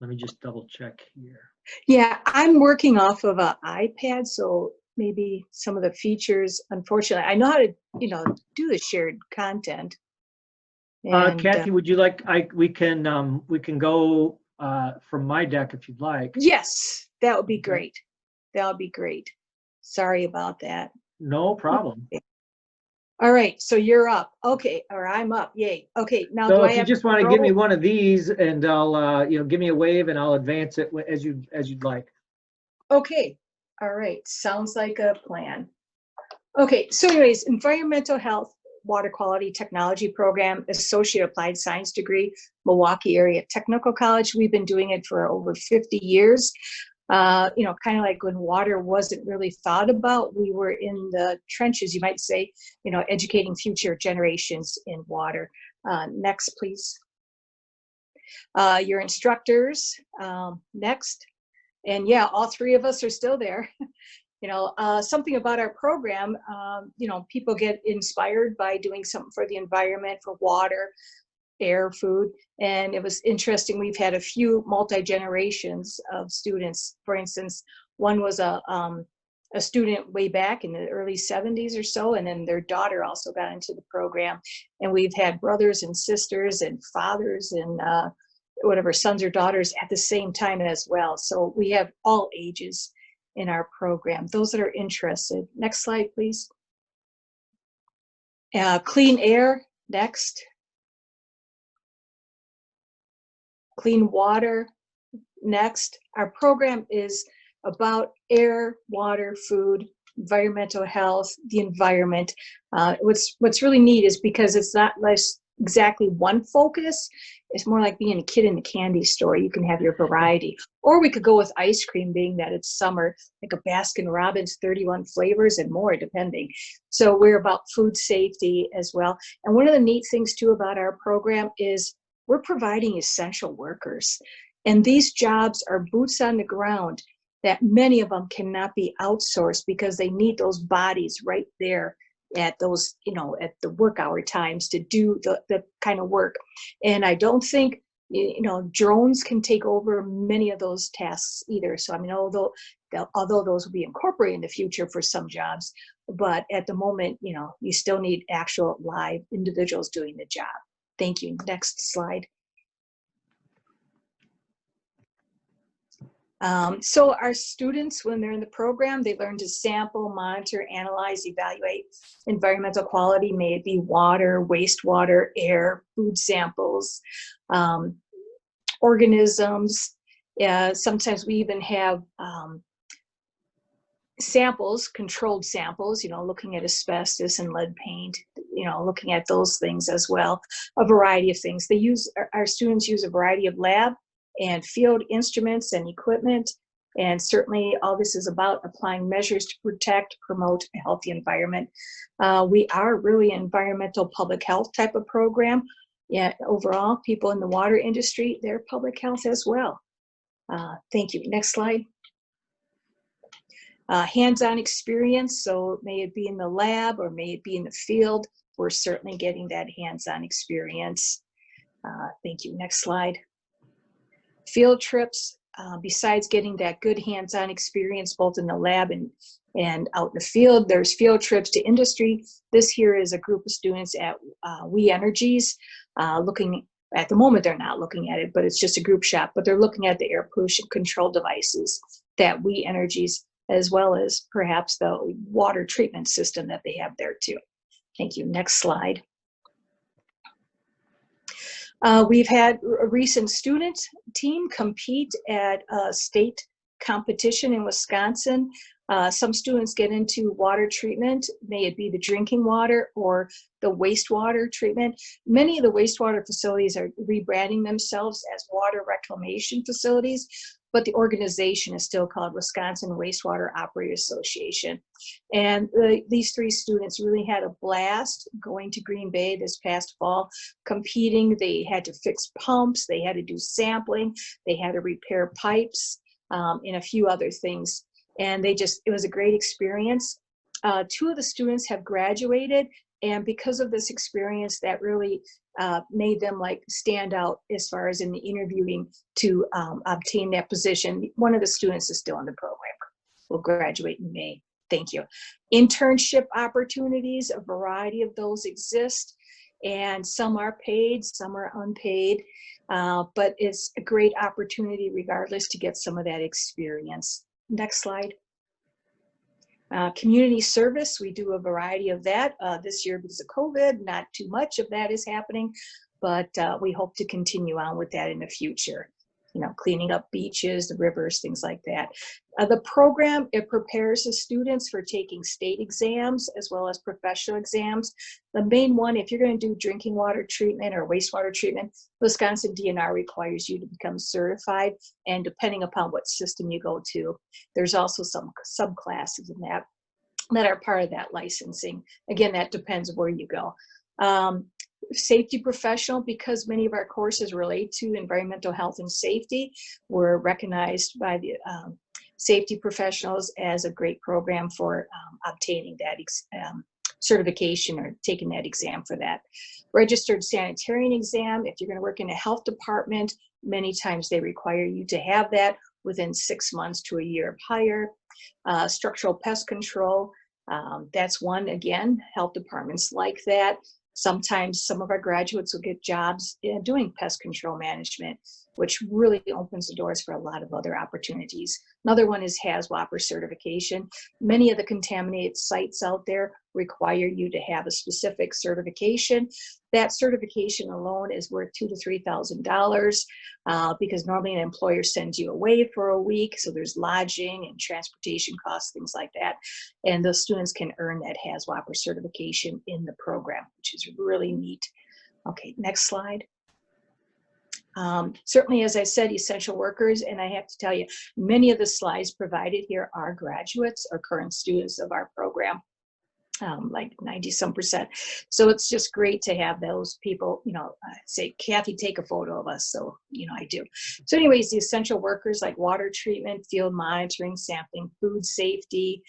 Let me just double check here. Yeah, I'm working off of an iPad, so maybe some of the features, unfortunately, I know how to, do the shared content. And, Kathy, would you like, we can go from my deck if you'd like. yes, that would be Okay. great. That would be great. Sorry about that. No problem. All right, so you're up. Okay, or I'm up. Yay. Okay, now So do I if you have just want to give me control? one of these, and I'll, give me a wave, and I'll advance it as you'd like. Okay, all right, sounds like a plan. Okay, so anyways, environmental health, water quality technology program, associate applied science degree, Milwaukee Area Technical College. We've been doing it for over 50 years. Kind of like when water wasn't really thought about, we were in the trenches, you might say, educating future generations in water. Next, please. Your instructors, next. And yeah, all three of us are still there. Something about our program, people get inspired by doing something for the environment, for water, air, food. And it was interesting. We've had a few multi-generations of students. For instance, one was a student way back in the early 70s or so, and then their daughter also got into the program. And we've had brothers and sisters and fathers and whatever, sons or daughters at the same time as well. So we have all ages in our program, those that are interested. Next slide, please. Clean air, next. Clean water, next. Our program is about air, water, food, environmental health, the environment. What's really neat is because it's not less exactly one focus. It's more like being a kid in the candy store. You can have your variety. Or we could go with ice cream, being that it's summer, like a Baskin Robbins, 31 flavors and more, depending. So we're about food safety as well. And one of the neat things too about our program is we're providing essential workers. And these jobs are boots on the ground that many of them cannot be outsourced because they need those bodies right there at those, at the work hour times to do the kind of work. And I don't think, drones can take over many of those tasks either. So, although those will be incorporated in the future for some jobs, but at the moment, you still need actual live individuals doing the job. Thank you. Next slide. So our students, when they're in the program, they learn to sample, monitor, analyze, evaluate environmental quality, may it be water, wastewater, air, food samples, organisms. Sometimes we even have samples, controlled samples, looking at asbestos and lead paint, looking at those things as well, a variety of things. Our students use a variety of lab and field instruments and equipment. And certainly all this is about applying measures to protect, promote a healthy environment. We are really an environmental public health type of program. Yeah, overall, people in the water industry, they're public health as well. Thank you. Next slide. Hands-on experience, so may it be in the lab or may it be in the field, we're certainly getting that hands-on experience. Thank you. Next slide. Field trips, besides getting that good hands-on experience both in the lab and And out in the field, there's field trips to industry. This here is a group of students at We Energies looking. At the moment, they're not looking at it, but it's just a group shop. But they're looking at the air pollution control devices that We Energies, as well as perhaps the water treatment system that they have there too. Thank you. Next slide. We've had a recent student team compete at a state competition in Wisconsin. Some students get into water treatment, may it be the drinking water or the wastewater treatment. Many of the wastewater facilities are rebranding themselves as water reclamation facilities, but the organization is still called Wisconsin Wastewater Operators Association. And these 3 students really had a blast going to Green Bay this past fall, competing. They had to fix pumps, they had to do sampling, they had to repair pipes, and a few other things. And it was a great experience. 2 of the students have graduated, and because of this experience, that really made them like stand out as far as in the interviewing to obtain that position. One of the students is still in the program, will graduate in May. Thank you. Internship opportunities, a variety of those exist, and some are paid, some are unpaid, but it's a great opportunity regardless to get some of that experience. Next slide. Community service, we do a variety of that. This year because of COVID, not too much of that is happening, but we hope to continue on with that in the future. You know, cleaning up beaches, the rivers, things like that. The program, it prepares the students for taking state exams as well as professional exams. The main one, if you're going to do drinking water treatment or wastewater treatment, Wisconsin DNR requires you to become certified, and depending upon what system you go to, there's also some subclasses in that are part of that licensing. Again, that depends where you go. Safety professional, because many of our courses relate to environmental health and safety, we're recognized by the safety professionals as a great program for obtaining that certification or taking that exam for that. Registered sanitarian exam, if you're going to work in a health department, many times they require you to have that within 6 months to a year of hire. Structural pest control, that's one, again, health departments like that. Sometimes some of our graduates will get jobs doing pest control management, which really opens the doors for a lot of other opportunities. Another one is HAZWOPER certification. Many of the contaminated sites out there require you to have a specific certification. That certification alone is worth $2,000 to $3,000 because normally an employer sends you away for a week, so there's lodging and transportation costs, things like that. And those students can earn that HAZWOPER certification in the program, which is really neat. Okay, next slide. Certainly, as I said, essential workers, and I have to tell you, many of the slides provided here are graduates or current students of our program, like 90-some%. So it's just great to have those people, you know, say, Kathy, take a photo of us. So, you know, I do. So anyways, the essential workers like water treatment, field monitoring, sampling, food safety,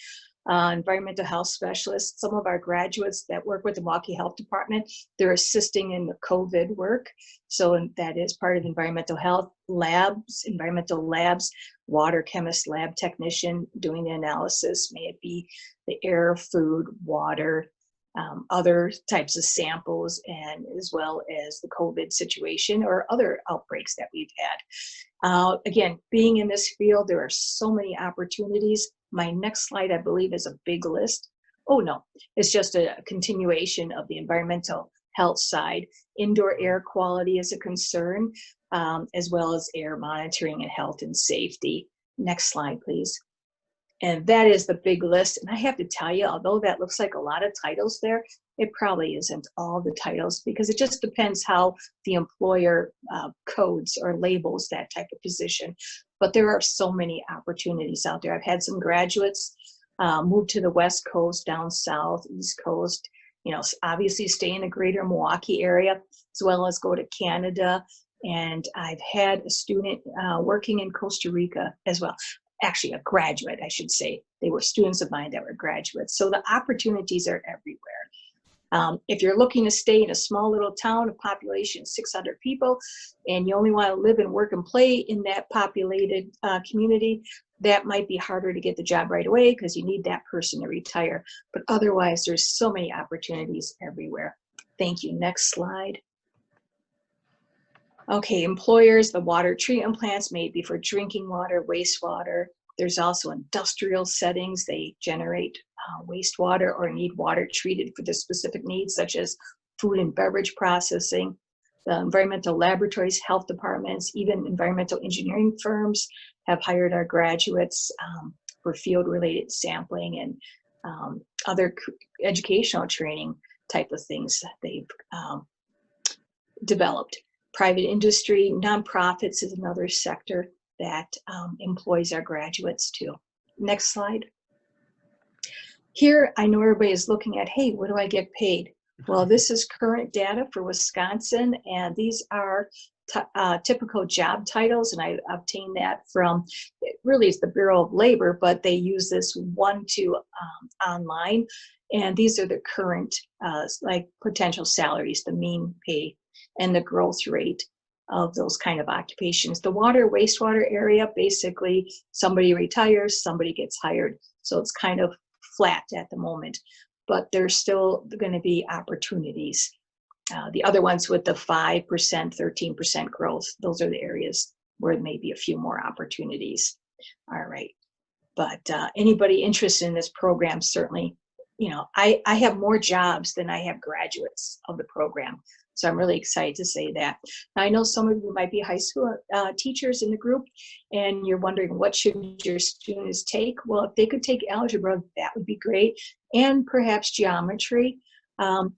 environmental health specialists. Some of our graduates that work with the Milwaukee Health Department, they're assisting in the COVID work. So that is part of environmental health labs, environmental labs, water chemist, lab technician doing the analysis, may it be the air, food, water, other types of samples, and as well as the COVID situation or other outbreaks that we've had. Again, being in this field, there are so many opportunities. My next slide, I believe, is a big list. Oh no, it's just a continuation of the environmental health side. Indoor air quality is a concern, as well as air monitoring and health and safety. Next slide, please. And that is the big list. And I have to tell you, although that looks like a lot of titles there, it probably isn't all the titles because it just depends how the employer codes or labels that type of position. But there are so many opportunities out there. I've had some graduates move to the West Coast, down south, East Coast, you know, obviously stay in the greater Milwaukee area, as well as go to Canada. And I've had a student working in Costa Rica as well. Actually, a graduate, I should say. They were students of mine that were graduates. So the opportunities are everywhere. If you're looking to stay in a small little town, a population of 600 people, and you only want to live and work and play in that populated community, that might be harder to get the job right away because you need that person to retire. But otherwise, there's so many opportunities everywhere. Thank you. Next slide. Okay, employers, the water treatment plants may be for drinking water, wastewater. There's also industrial settings. They generate wastewater or need water treated for the specific needs, such as food and beverage processing. The environmental laboratories, health departments, even environmental engineering firms have hired our graduates for field-related sampling and other educational training type of things that they've developed. Private industry, nonprofits is another sector that employs our graduates too. Next slide. Here, I know everybody is looking at, hey, what do I get paid? Well, this is current data for Wisconsin, and these are typical job titles, and I obtained that from, really it's the Bureau of Labor, but they use this online, and these are the current like potential salaries, the mean pay, and the growth rate of those kind of occupations. The water, wastewater area, basically somebody retires, somebody gets hired. So it's kind of flat at the moment, but there's still going to be opportunities. The other ones with the 5%, 13% growth, those are the areas where there may be a few more opportunities. All right. But anybody interested in this program, certainly, you know, I have more jobs than I have graduates of the program. So I'm really excited to say that. Now, I know some of you might be high school teachers in the group, and you're wondering what should your students take? Well, if they could take algebra, that would be great, and perhaps geometry.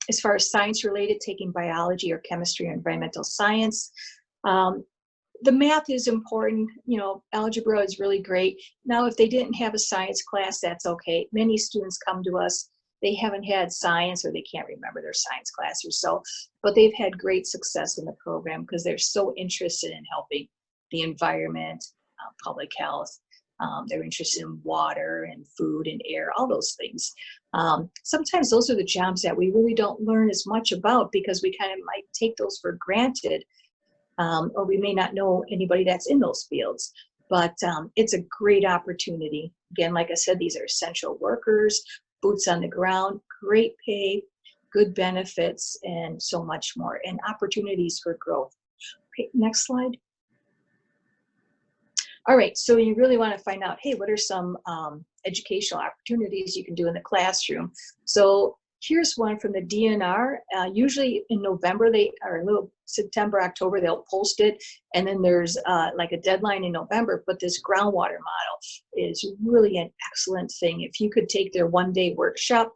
As far as science related, taking biology or chemistry or environmental science. The math is important, you know, algebra is really great. Now, if they didn't have a science class, that's okay. Many students come to us, they haven't had science or they can't remember their science class or so, but they've had great success in the program because they're so interested in helping the environment, public health. They're interested in water and food and air, all those things. Sometimes those are the jobs that we really don't learn as much about because we kind of might take those for granted, or we may not know anybody that's in those fields. But it's a great opportunity. Again, like I said, these are essential workers, boots on the ground, great pay, good benefits, and so much more, and opportunities for growth. Okay, next slide. All right, so you really want to find out, hey, what are some educational opportunities you can do in the classroom? So here's one from the DNR. Usually in November, or a little September, October, they'll post it. And then there's like a deadline in November, but this groundwater model is really an excellent thing. If you could take their one-day workshop,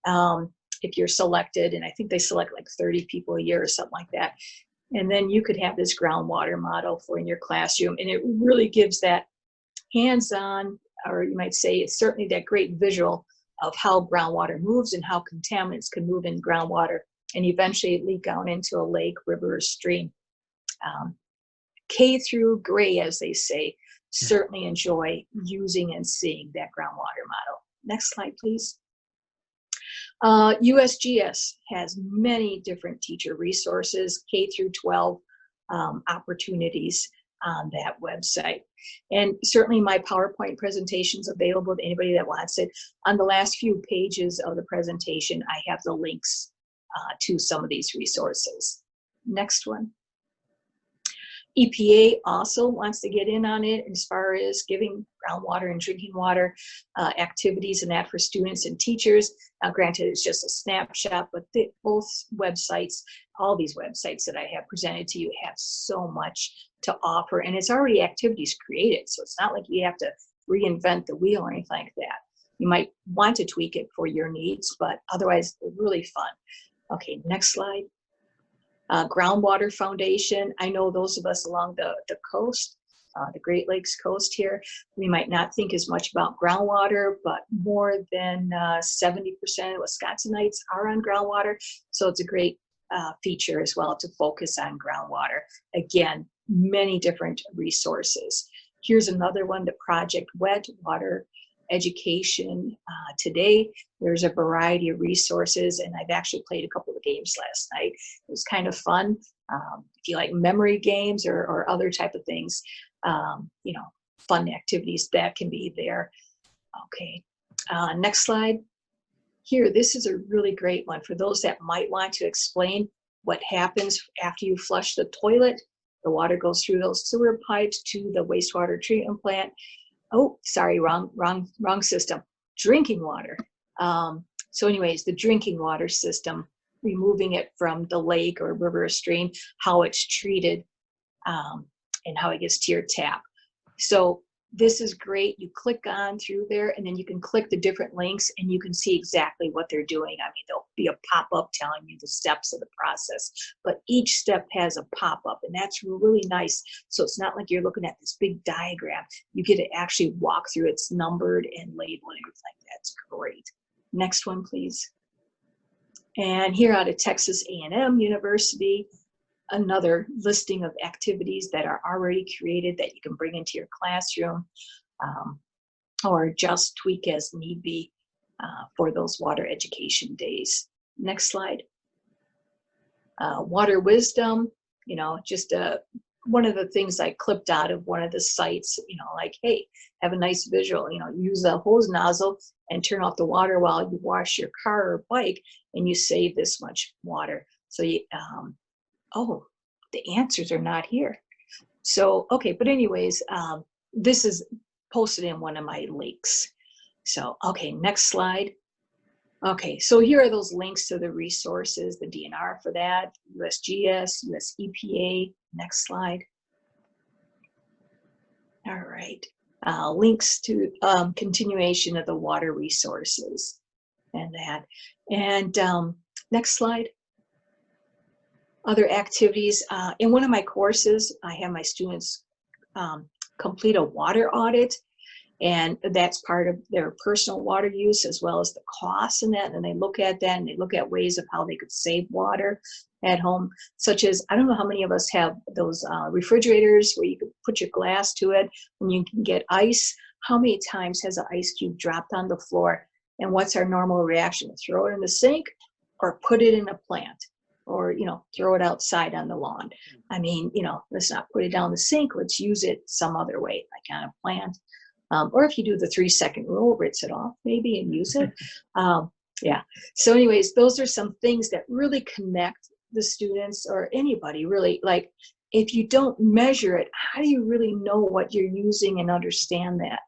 if you're selected, and I think they select like 30 people a year or something like that, and then you could have this groundwater model for in your classroom. And it really gives that hands-on, or you might say it's certainly that great visual of how groundwater moves and how contaminants can move in groundwater and eventually leak out into a lake, river, or stream. K through gray, as they say, certainly enjoy using and seeing that groundwater model. Next slide, please. USGS has many different teacher resources, K through 12 opportunities on that website. And certainly my PowerPoint presentation is available to anybody that wants it. On the last few pages of the presentation, I have the links to some of these resources. Next one. EPA also wants to get in on it as far as giving groundwater and drinking water activities and that for students and teachers. Now, granted, it's just a snapshot, but both websites, all these websites that I have presented to you have so much to offer, and it's already activities created. So it's not like you have to reinvent the wheel or anything like that. You might want to tweak it for your needs, but otherwise, they're really fun. Okay, next slide. Groundwater Foundation. I know those of us along the coast, the Great Lakes coast here, we might not think as much about groundwater, but more than 70% of Wisconsinites are on groundwater. So it's a great feature as well to focus on groundwater. Again, many different resources. Here's another one, the Project Wet Water Education Today. There's a variety of resources, and I've actually played a couple of games last night. It was kind of fun. If you like memory games or other type of things, you know, fun activities that can be there. Okay, next slide. Here, this is a really great one for those that might want to explain what happens after you flush the toilet. The water goes through those sewer pipes to the wastewater treatment plant. Oh, sorry, wrong system. Drinking water. So anyways, the drinking water system, removing it from the lake or river or stream, how it's treated, and how it gets to your tap. So this is great. You click on through there, and then you can click the different links, and you can see exactly what they're doing. I mean, there'll be a pop-up telling you the steps of the process, but each step has a pop-up, and that's really nice. So it's not like you're looking at this big diagram. You get to actually walk through. It's numbered and labeled and everything. That's great. Next one, please. And here out of Texas A&M University, another listing of activities that are already created that you can bring into your classroom, or just tweak as need be for those water education days. Next slide. Water wisdom, you know, just one of the things I clipped out of one of the sites, you know, like, hey, have a nice visual, you know, use a hose nozzle and turn off the water while you wash your car or bike, and you save this much water. So you, oh, the answers are not here. So, okay, but anyways, this is posted in one of my links. So, okay, next slide. Okay, so here are those links to the resources, the DNR for that, USGS, US EPA. Next slide. All right, links to continuation of the water resources and that. And next slide. Other activities. In one of my courses, I have my students complete a water audit, and that's part of their personal water use as well as the costs in that. And they look at that, and they look at ways of how they could save water at home, such as, I don't know how many of us have those refrigerators where you could put your glass to it when you can get ice. How many times has an ice cube dropped on the floor, and what's our normal reaction? Throw it in the sink or put it in a plant? Or, you know, throw it outside on the lawn. I mean, you know, let's not put it down the sink. Let's use it some other way, like on a plant. Or if you do the 3-second rule, rinse it off maybe and use it. Yeah. So anyways, those are some things that really connect the students or anybody really. Like, if you don't measure it, how do you really know what you're using and understand that,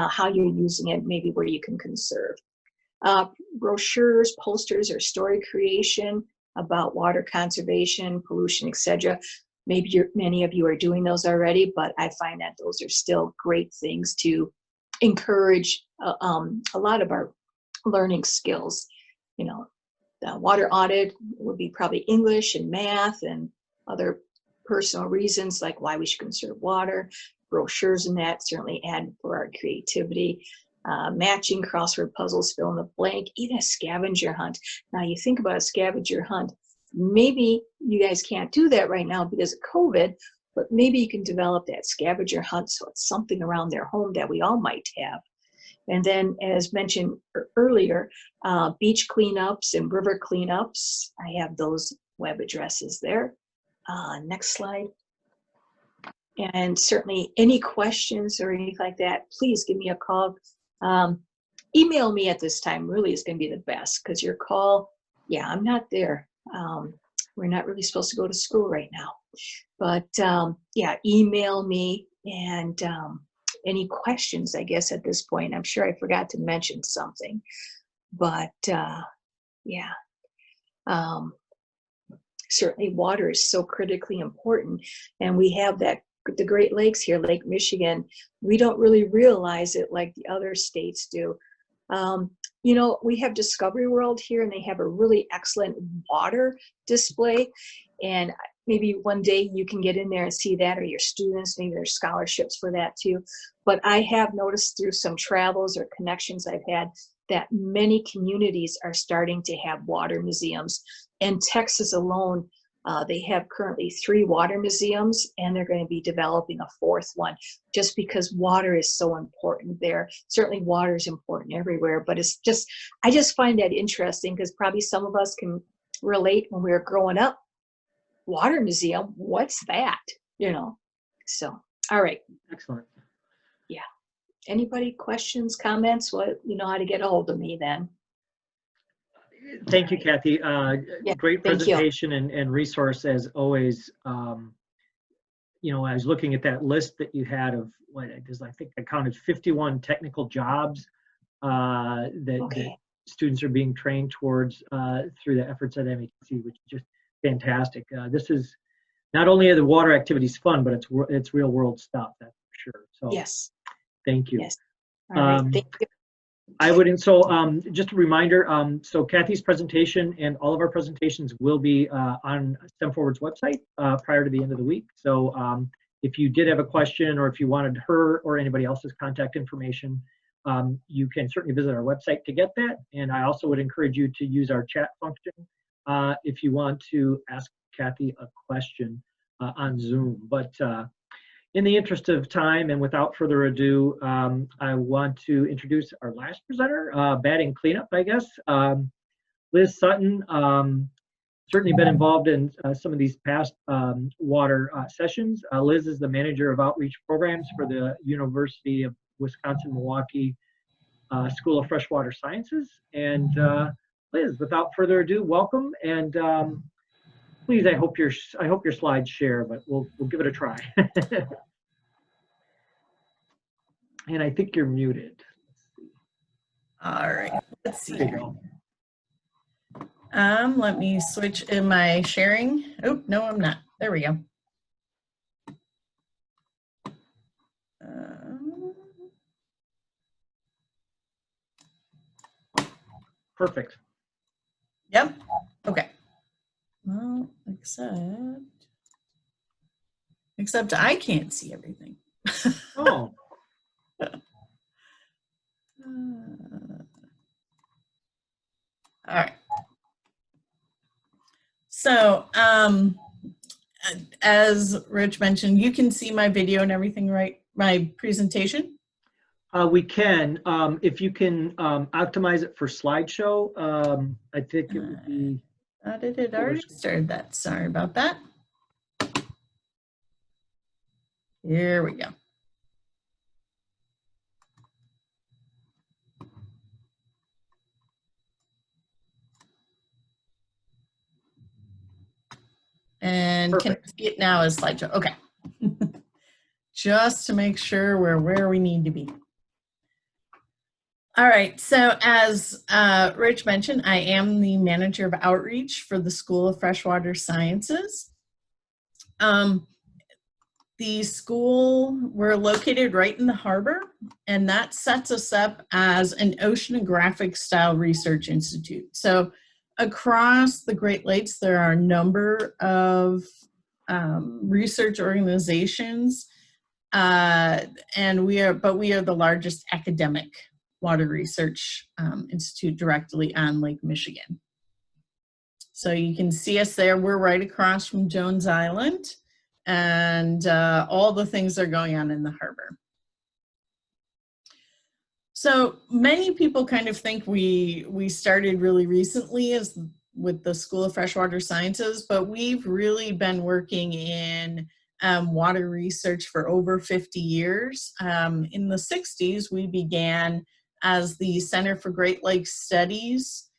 how you're using it, maybe where you can conserve. Brochures, posters, or story creation about water conservation, pollution, etc. Maybe many of you are doing those already, but I find that those are still great things to encourage a lot of our learning skills. You know, the water audit would be probably English and math and other personal reasons like why we should conserve water. Brochures and that certainly add for our creativity. Matching crossword puzzles, fill in the blank, even a scavenger hunt. Now you think about a scavenger hunt, maybe you guys can't do that right now because of COVID, but maybe you can develop that scavenger hunt so it's something around their home that we all might have. And then, as mentioned earlier, beach cleanups and river cleanups, I have those web addresses there. Next slide. And certainly any questions or anything like that, please give me a call. Email me at this time really is going to be the best, because your call, yeah, I'm not there. We're not really supposed to go to school right now. But yeah, email me, and any questions, I guess, at this point. I'm sure I forgot to mention something. But yeah, certainly water is so critically important. And we have that, the Great Lakes here, Lake Michigan. We don't really realize it like the other states do. You know, we have Discovery World here, and they have a really excellent water display. And maybe one day you can get in there and see that, or your students, maybe there's scholarships for that too. But I have noticed through some travels or connections I've had that many communities are starting to have water museums. In Texas alone, they have currently 3 water museums, and they're going to be developing a 4th one, just because water is so important there. Certainly water is important everywhere, but it's just, I just find that interesting, because probably some of us can relate when we were growing up. Water museum, what's that? You know, so, all right. Excellent. Anybody, questions, comments? What, you know how to get a hold of me then. Thank you, Kathy. Great thank you. presentation and resource as always. You know, I was looking at that list that you had of what it is. I think I counted 51 technical jobs that students are being trained towards through the efforts at METC, which is just fantastic. This is not only are the water activities fun, but it's real world stuff, that's for sure. So Yes. thank you. Yes. All right. Thank you. I would, and so just a reminder, so Kathy's presentation and all of our presentations will be on STEM Forward's website prior to the end of the week. So if you did have a question or if you wanted her or anybody else's contact information, you can certainly visit our website to get that. And I also would encourage you to use our chat function if you want to ask Kathy a question on Zoom. But in the interest of time and without further ado, I want to introduce our last presenter, batting cleanup, I guess. Liz Sutton, certainly been involved in some of these past water sessions. Liz is the manager of outreach programs for the University of Wisconsin-Milwaukee School of Freshwater Sciences. And Liz, without further ado, welcome. And please, I hope your slides share, but we'll give it a try. And I think you're muted. All right, let's see. There you go. Let me switch. Am I sharing? Oh, no, I'm not. There we go. Perfect. Yep. Okay. Well, except I can't see everything. Oh. All right. So, as Rich mentioned, you can see my video and everything, right? My presentation? We can. If you can optimize it for slideshow, I think it would be. How did it already started that? Sorry about that. Here we go. And Perfect. Can I see it now as slideshow? Okay. Just to make sure we're where we need to be. All right, so as Rich mentioned, I am the manager of outreach for the School of Freshwater Sciences. The school, we're located right in the harbor, and that sets us up as an oceanographic style research institute. So across the Great Lakes, there are a number of research organizations, and we are the largest academic water research institute directly on Lake Michigan. So you can see us there. We're right across from Jones Island, and all the things that are going on in the harbor. So many people kind of think we started really recently as with the School of Freshwater Sciences, but we've really been working in water research for over 50 years. In the 60s, we began as the Center for Great Lakes Studies,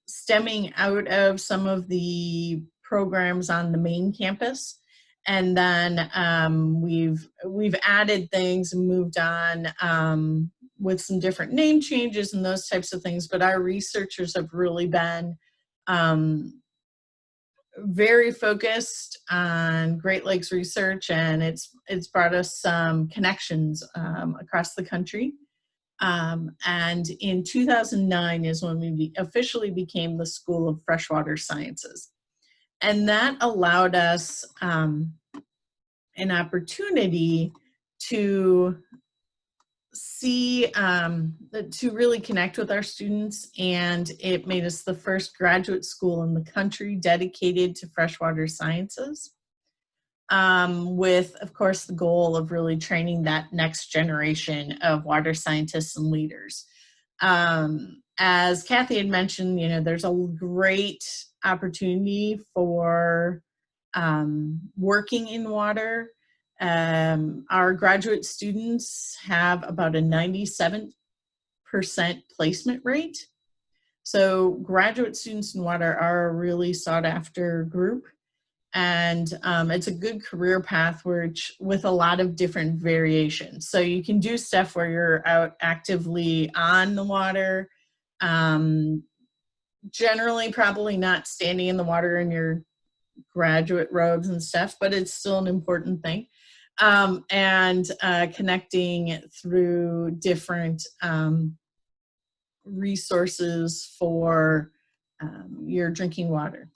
stemming out of some of the programs on the main campus. And then we've added things and moved on with some different name changes and those types of things. But our researchers have really been very focused on Great Lakes research, and it's brought us some connections across the country. And in 2009 is when we officially became the School of Freshwater Sciences. And that allowed us an opportunity to see, to really connect with our students, and it made us the first graduate school in the country dedicated to freshwater sciences, with, of course, the goal of really training that next generation of water scientists and leaders. As Kathy had mentioned, you know, there's a great opportunity for working in water. Our graduate students have about a 97% placement rate. So graduate students in water are a really sought after group. And it's a good career path with a lot of different variations. So you can do stuff where you're out actively on the water, generally probably not standing in the water in your graduate robes and stuff, but it's still an important thing. And connecting through different resources for your drinking water.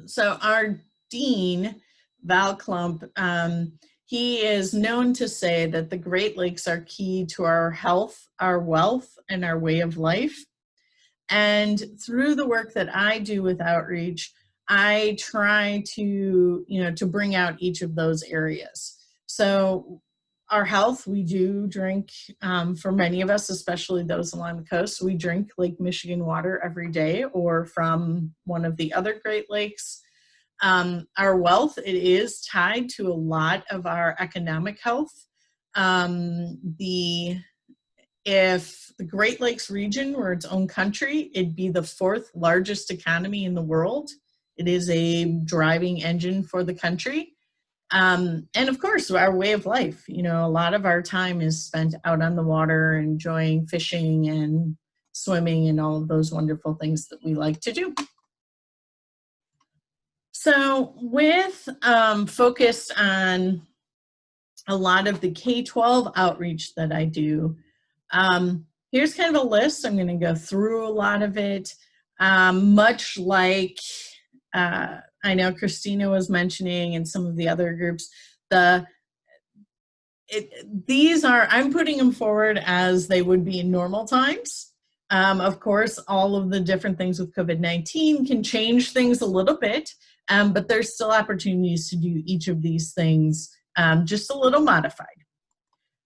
So our dean, Val Klump, he is known to say that the Great Lakes are key to our health, our wealth, and our way of life. And through the work that I do with outreach, I try to, to bring out each of those areas. So our health, we do drink, for many of us, especially those along the coast, we drink Lake Michigan water every day or from one of the other Great Lakes. Our wealth, it is tied to a lot of our economic health. If the Great Lakes region were its own country, it'd be the 4th largest economy in the world. It is a driving engine for the country. And of course, our way of life, a lot of our time is spent out on the water, enjoying fishing and swimming and all of those wonderful things that we like to do. So with focused on a lot of the K-12 outreach that I do, here's kind of a list. I'm going to go through a lot of it, much like I know Christina was mentioning and some of the other groups, I'm putting them forward as they would be in normal times. Of course, all of the different things with COVID-19 can change things a little bit, but there's still opportunities to do each of these things just a little modified.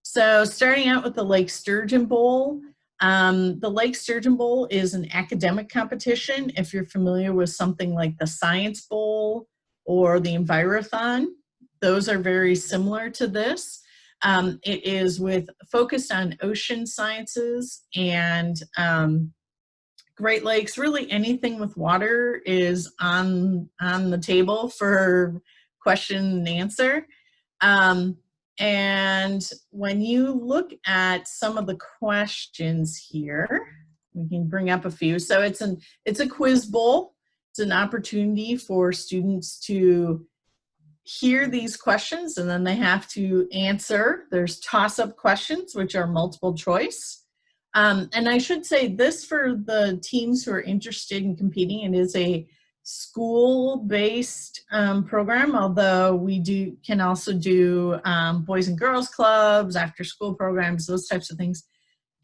So starting out with the Lake Sturgeon Bowl. The Lake Sturgeon Bowl is an academic competition. If you're familiar with something like the Science Bowl or the Envirothon, those are very similar to this. It is focused on ocean sciences and Great Lakes. Really anything with water is on the table for question and answer. And when you look at some of the questions here, we can bring up a few. So it's a quiz bowl. It's an opportunity for students to hear these questions and then they have to answer. There's toss-up questions, which are multiple choice. And I should say this for the teams who are interested in competing, it is a school-based program, although we can also do boys and girls clubs, after-school programs, those types of things.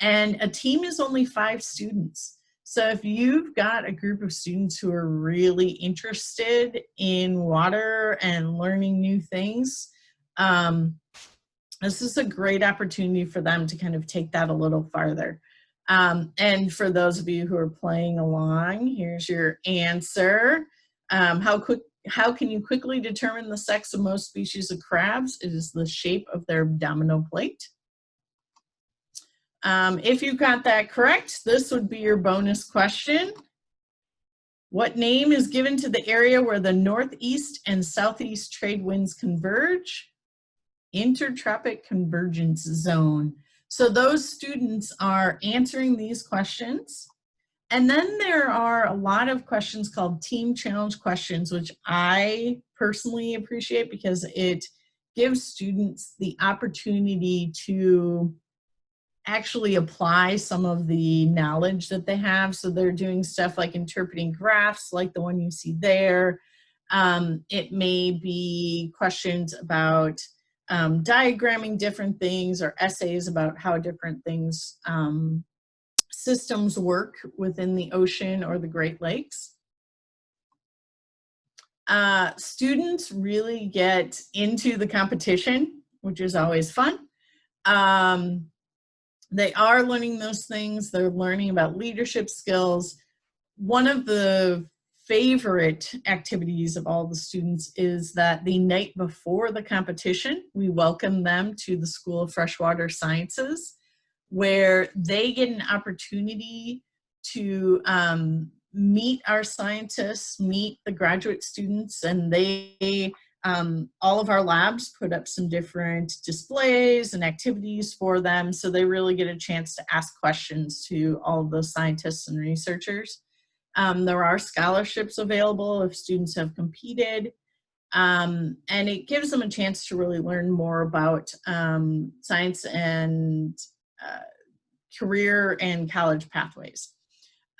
And a team is only 5 students. So if you've got a group of students who are really interested in water and learning new things, this is a great opportunity for them to kind of take that a little farther. And for those of you who are playing along, here's your answer. How can you quickly determine the sex of most species of crabs? It is the shape of their abdominal plate. If you got that correct, this would be your bonus question. What name is given to the area where the northeast and southeast trade winds converge? Intertropic Convergence Zone. So those students are answering these questions. And then there are a lot of questions called team challenge questions, which I personally appreciate because it gives students the opportunity to actually apply some of the knowledge that they have. So they're doing stuff like interpreting graphs, like the one you see there. It may be questions about diagramming different things or essays about how different things, systems work within the ocean or the Great Lakes. Students really get into the competition, which is always fun. They are learning those things. They're learning about leadership skills. One of the favorite activities of all the students is that the night before the competition, we welcome them to the School of Freshwater Sciences, where they get an opportunity to meet our scientists, meet the graduate students, and all of our labs put up some different displays and activities for them, so they really get a chance to ask questions to all of those scientists and researchers. There are scholarships available if students have competed, and it gives them a chance to really learn more about science and career and college pathways.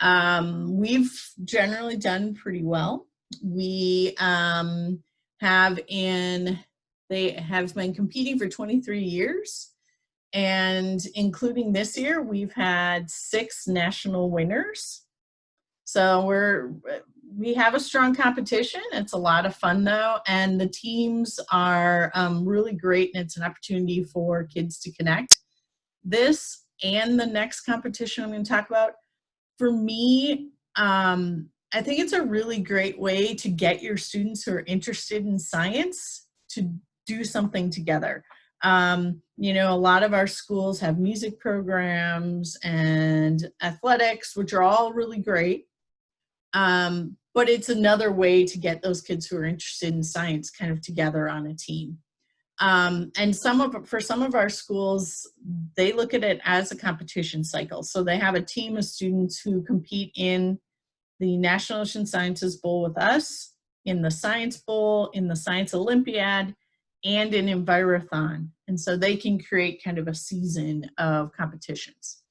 We've generally done pretty well. They have been competing for 23 years, and including this year, we've had 6 national winners. So we have a strong competition. It's a lot of fun though, and the teams are really great, and it's an opportunity for kids to connect. This and the next competition I'm going to talk about, for me, I think it's a really great way to get your students who are interested in science to do something together. You know, a lot of our schools have music programs and athletics, which are all really great. But it's another way to get those kids who are interested in science kind of together on a team. And for some of our schools, they look at it as a competition cycle. So they have a team of students who compete in the National Ocean Sciences Bowl with us, in the Science Bowl, in the Science Olympiad, and in Envirothon. And so they can create kind of a season of competitions.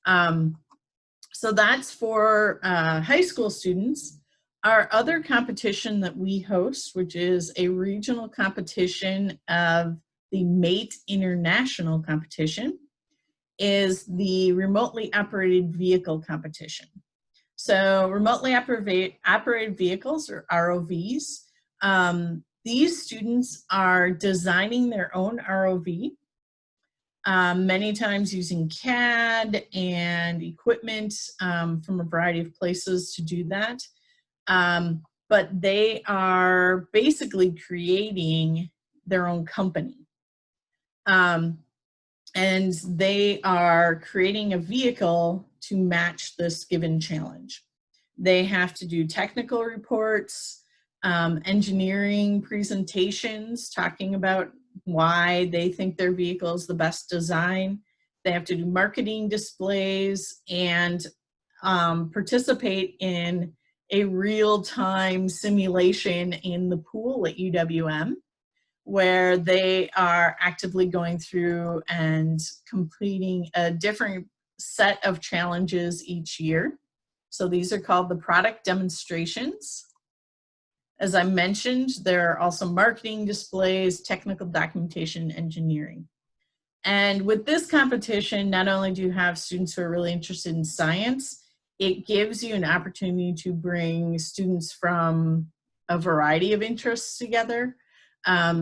So that's for high school students. Our other competition that we host, which is a regional competition of the MATE International Competition, is the Remotely Operated Vehicle Competition. So remotely operated vehicles, or ROVs, these students are designing their own ROV, many times using CAD and equipment from a variety of places to do that. But they are basically creating their own company. And they are creating a vehicle to match this given challenge. They have to do technical reports, engineering presentations, talking about why they think their vehicle is the best design. They have to do marketing displays and participate in a real-time simulation in the pool at UWM, where they are actively going through and completing a different set of challenges each year. So these are called the product demonstrations. As I mentioned, there are also marketing displays, technical documentation, engineering. And with this competition, not only do you have students who are really interested in science, it gives you an opportunity to bring students from a variety of interests together.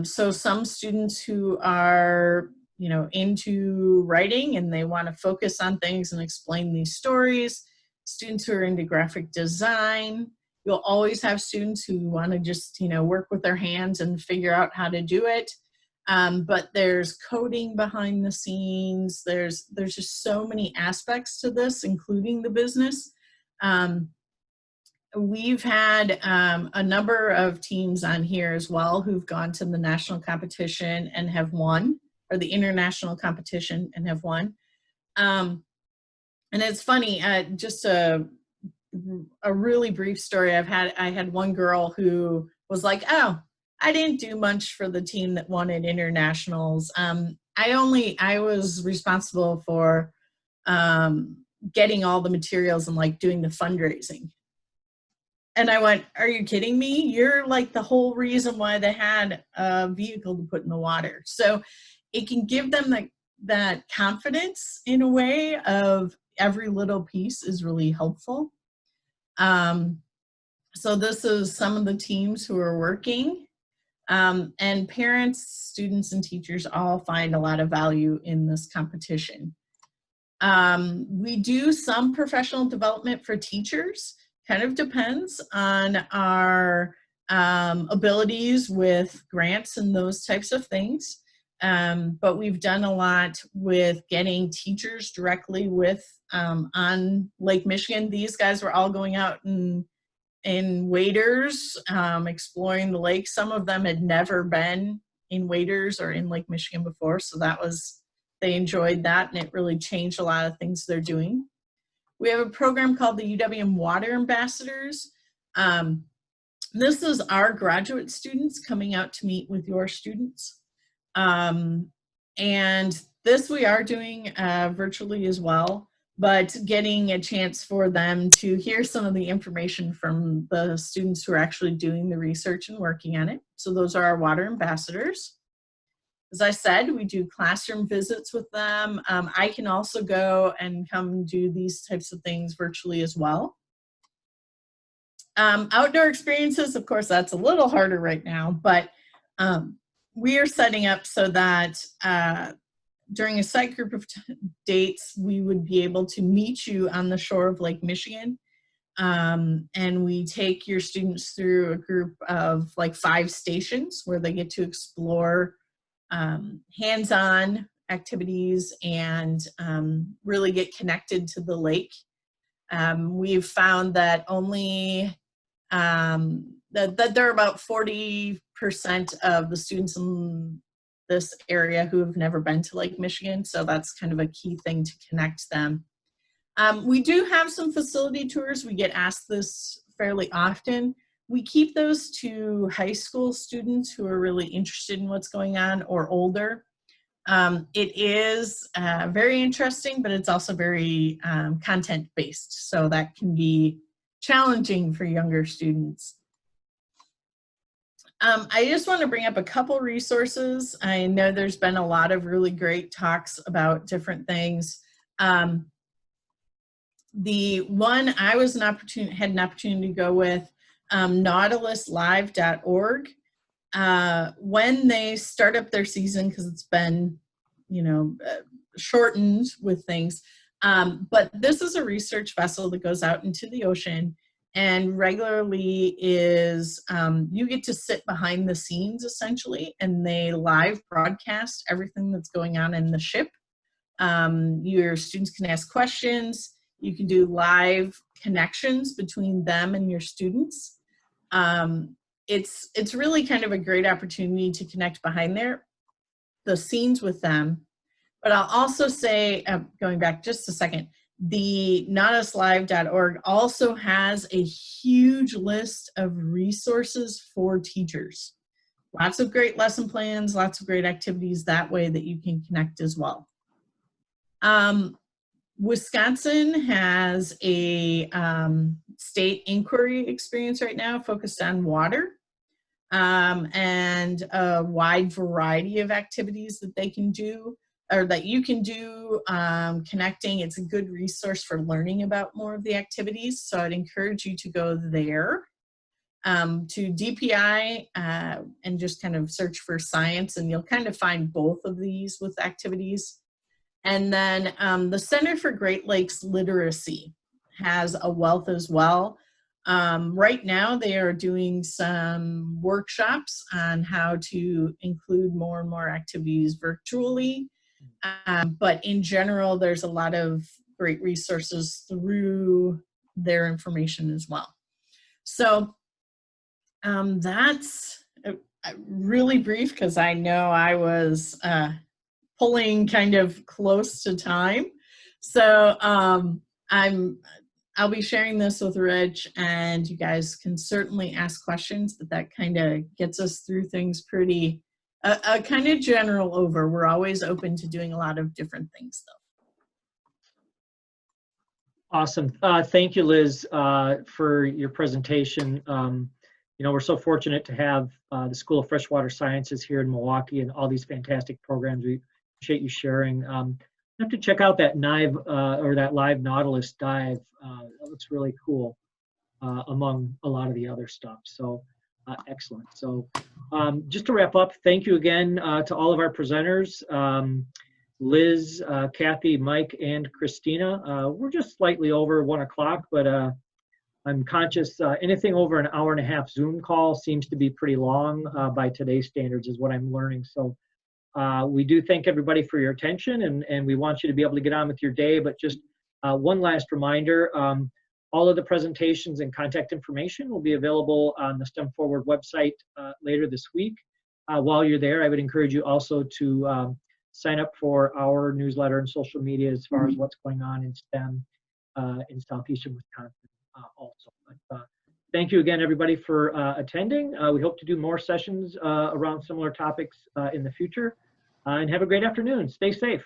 So some students who are, you know, into writing and they want to focus on things and explain these stories. Students who are into graphic design. You'll always have students who want to just, you know, work with their hands and figure out how to do it. But there's coding behind the scenes. There's just so many aspects to this, including the business. We've had a number of teams on here as well who've gone to the national competition and have won, or the international competition and have won. And it's funny, just a really brief story. I had one girl who was like, oh, I didn't do much for the team that won at internationals. I was responsible for getting all the materials and like doing the fundraising. And I went, are you kidding me? You're like the whole reason why they had a vehicle to put in the water. So it can give them that confidence in a way of every little piece is really helpful. So this is some of the teams who are working. And parents, students, and teachers all find a lot of value in this competition. We do some professional development for teachers. kind of depends on our abilities with grants and those types of things. But we've done a lot with getting teachers directly with on Lake Michigan. These guys were all going out in waders, exploring the lake. Some of them had never been in waders or in Lake Michigan before, so they enjoyed that, and it really changed a lot of things they're doing. We have a program called the UWM Water Ambassadors. This is our graduate students coming out to meet with your students. And this we are doing virtually as well, but getting a chance for them to hear some of the information from the students who are actually doing the research and working on it. So those are our water ambassadors. As I said, we do classroom visits with them. I can also go and come do these types of things virtually as well. Outdoor experiences, of course, that's a little harder right now, but we are setting up so that during a site group of dates, we would be able to meet you on the shore of Lake Michigan. And we take your students through a group of like 5 stations where they get to explore hands-on activities and really get connected to the lake. We've found that only that there are about 40% of the students in this area who have never been to Lake Michigan, so that's kind of a key thing to connect them. We do have some facility tours. We get asked this fairly often. We keep those to high school students who are really interested in what's going on or older. It is very interesting, but it's also very content-based, so that can be challenging for younger students. I just want to bring up a couple resources. I know there's been a lot of really great talks about different things. The one I had an opportunity to go with, nautiluslive.org. When they start up their season, because it's been, shortened with things, but this is a research vessel that goes out into the ocean and regularly is, you get to sit behind the scenes essentially, and they live broadcast everything that's going on in the ship. Your students can ask questions. You can do live connections between them and your students. It's really kind of a great opportunity to connect behind the scenes with them. But I'll also say, going back just a second, the nautiluslive.org also has a huge list of resources for teachers. Lots of great lesson plans, lots of great activities that way that you can connect as well. Wisconsin has a state inquiry experience right now focused on water, and a wide variety of activities that they can do, or that you can do, connecting. It's a good resource for learning about more of the activities, so I'd encourage you to go there. To DPI and just kind of search for science, and you'll kind of find both of these with activities. And then the Center for Great Lakes Literacy has a wealth as well. Right now they are doing some workshops on how to include more and more activities virtually. But in general, there's a lot of great resources through their information as well. So that's really brief, because I know I was pulling kind of close to time. So I'll be sharing this with Rich, and you guys can certainly ask questions, but that kind of gets us through things pretty, a kind of general over. We're always open to doing a lot of different things though. Awesome. Thank you, Liz, for your presentation. We're so fortunate to have the School of Freshwater Sciences here in Milwaukee and all these fantastic programs. We appreciate you sharing. You have to check out that that live Nautilus dive. That looks really cool among a lot of the other stuff. So excellent. So just to wrap up, thank you again to all of our presenters. Liz, Kathy, Mike, and Christina. We're just slightly over 1 o'clock, but I'm conscious anything over an hour and a half Zoom call seems to be pretty long by today's standards, is what I'm learning. So we do thank everybody for your attention, and we want you to be able to get on with your day. But just one last reminder, all of the presentations and contact information will be available on the STEM Forward website later this week. While you're there, I would encourage you also to sign up for our newsletter and social media as far as what's going on in STEM in southeastern Wisconsin also. But, thank you again, everybody, for attending. We hope to do more sessions around similar topics in the future. And have a great afternoon. Stay safe.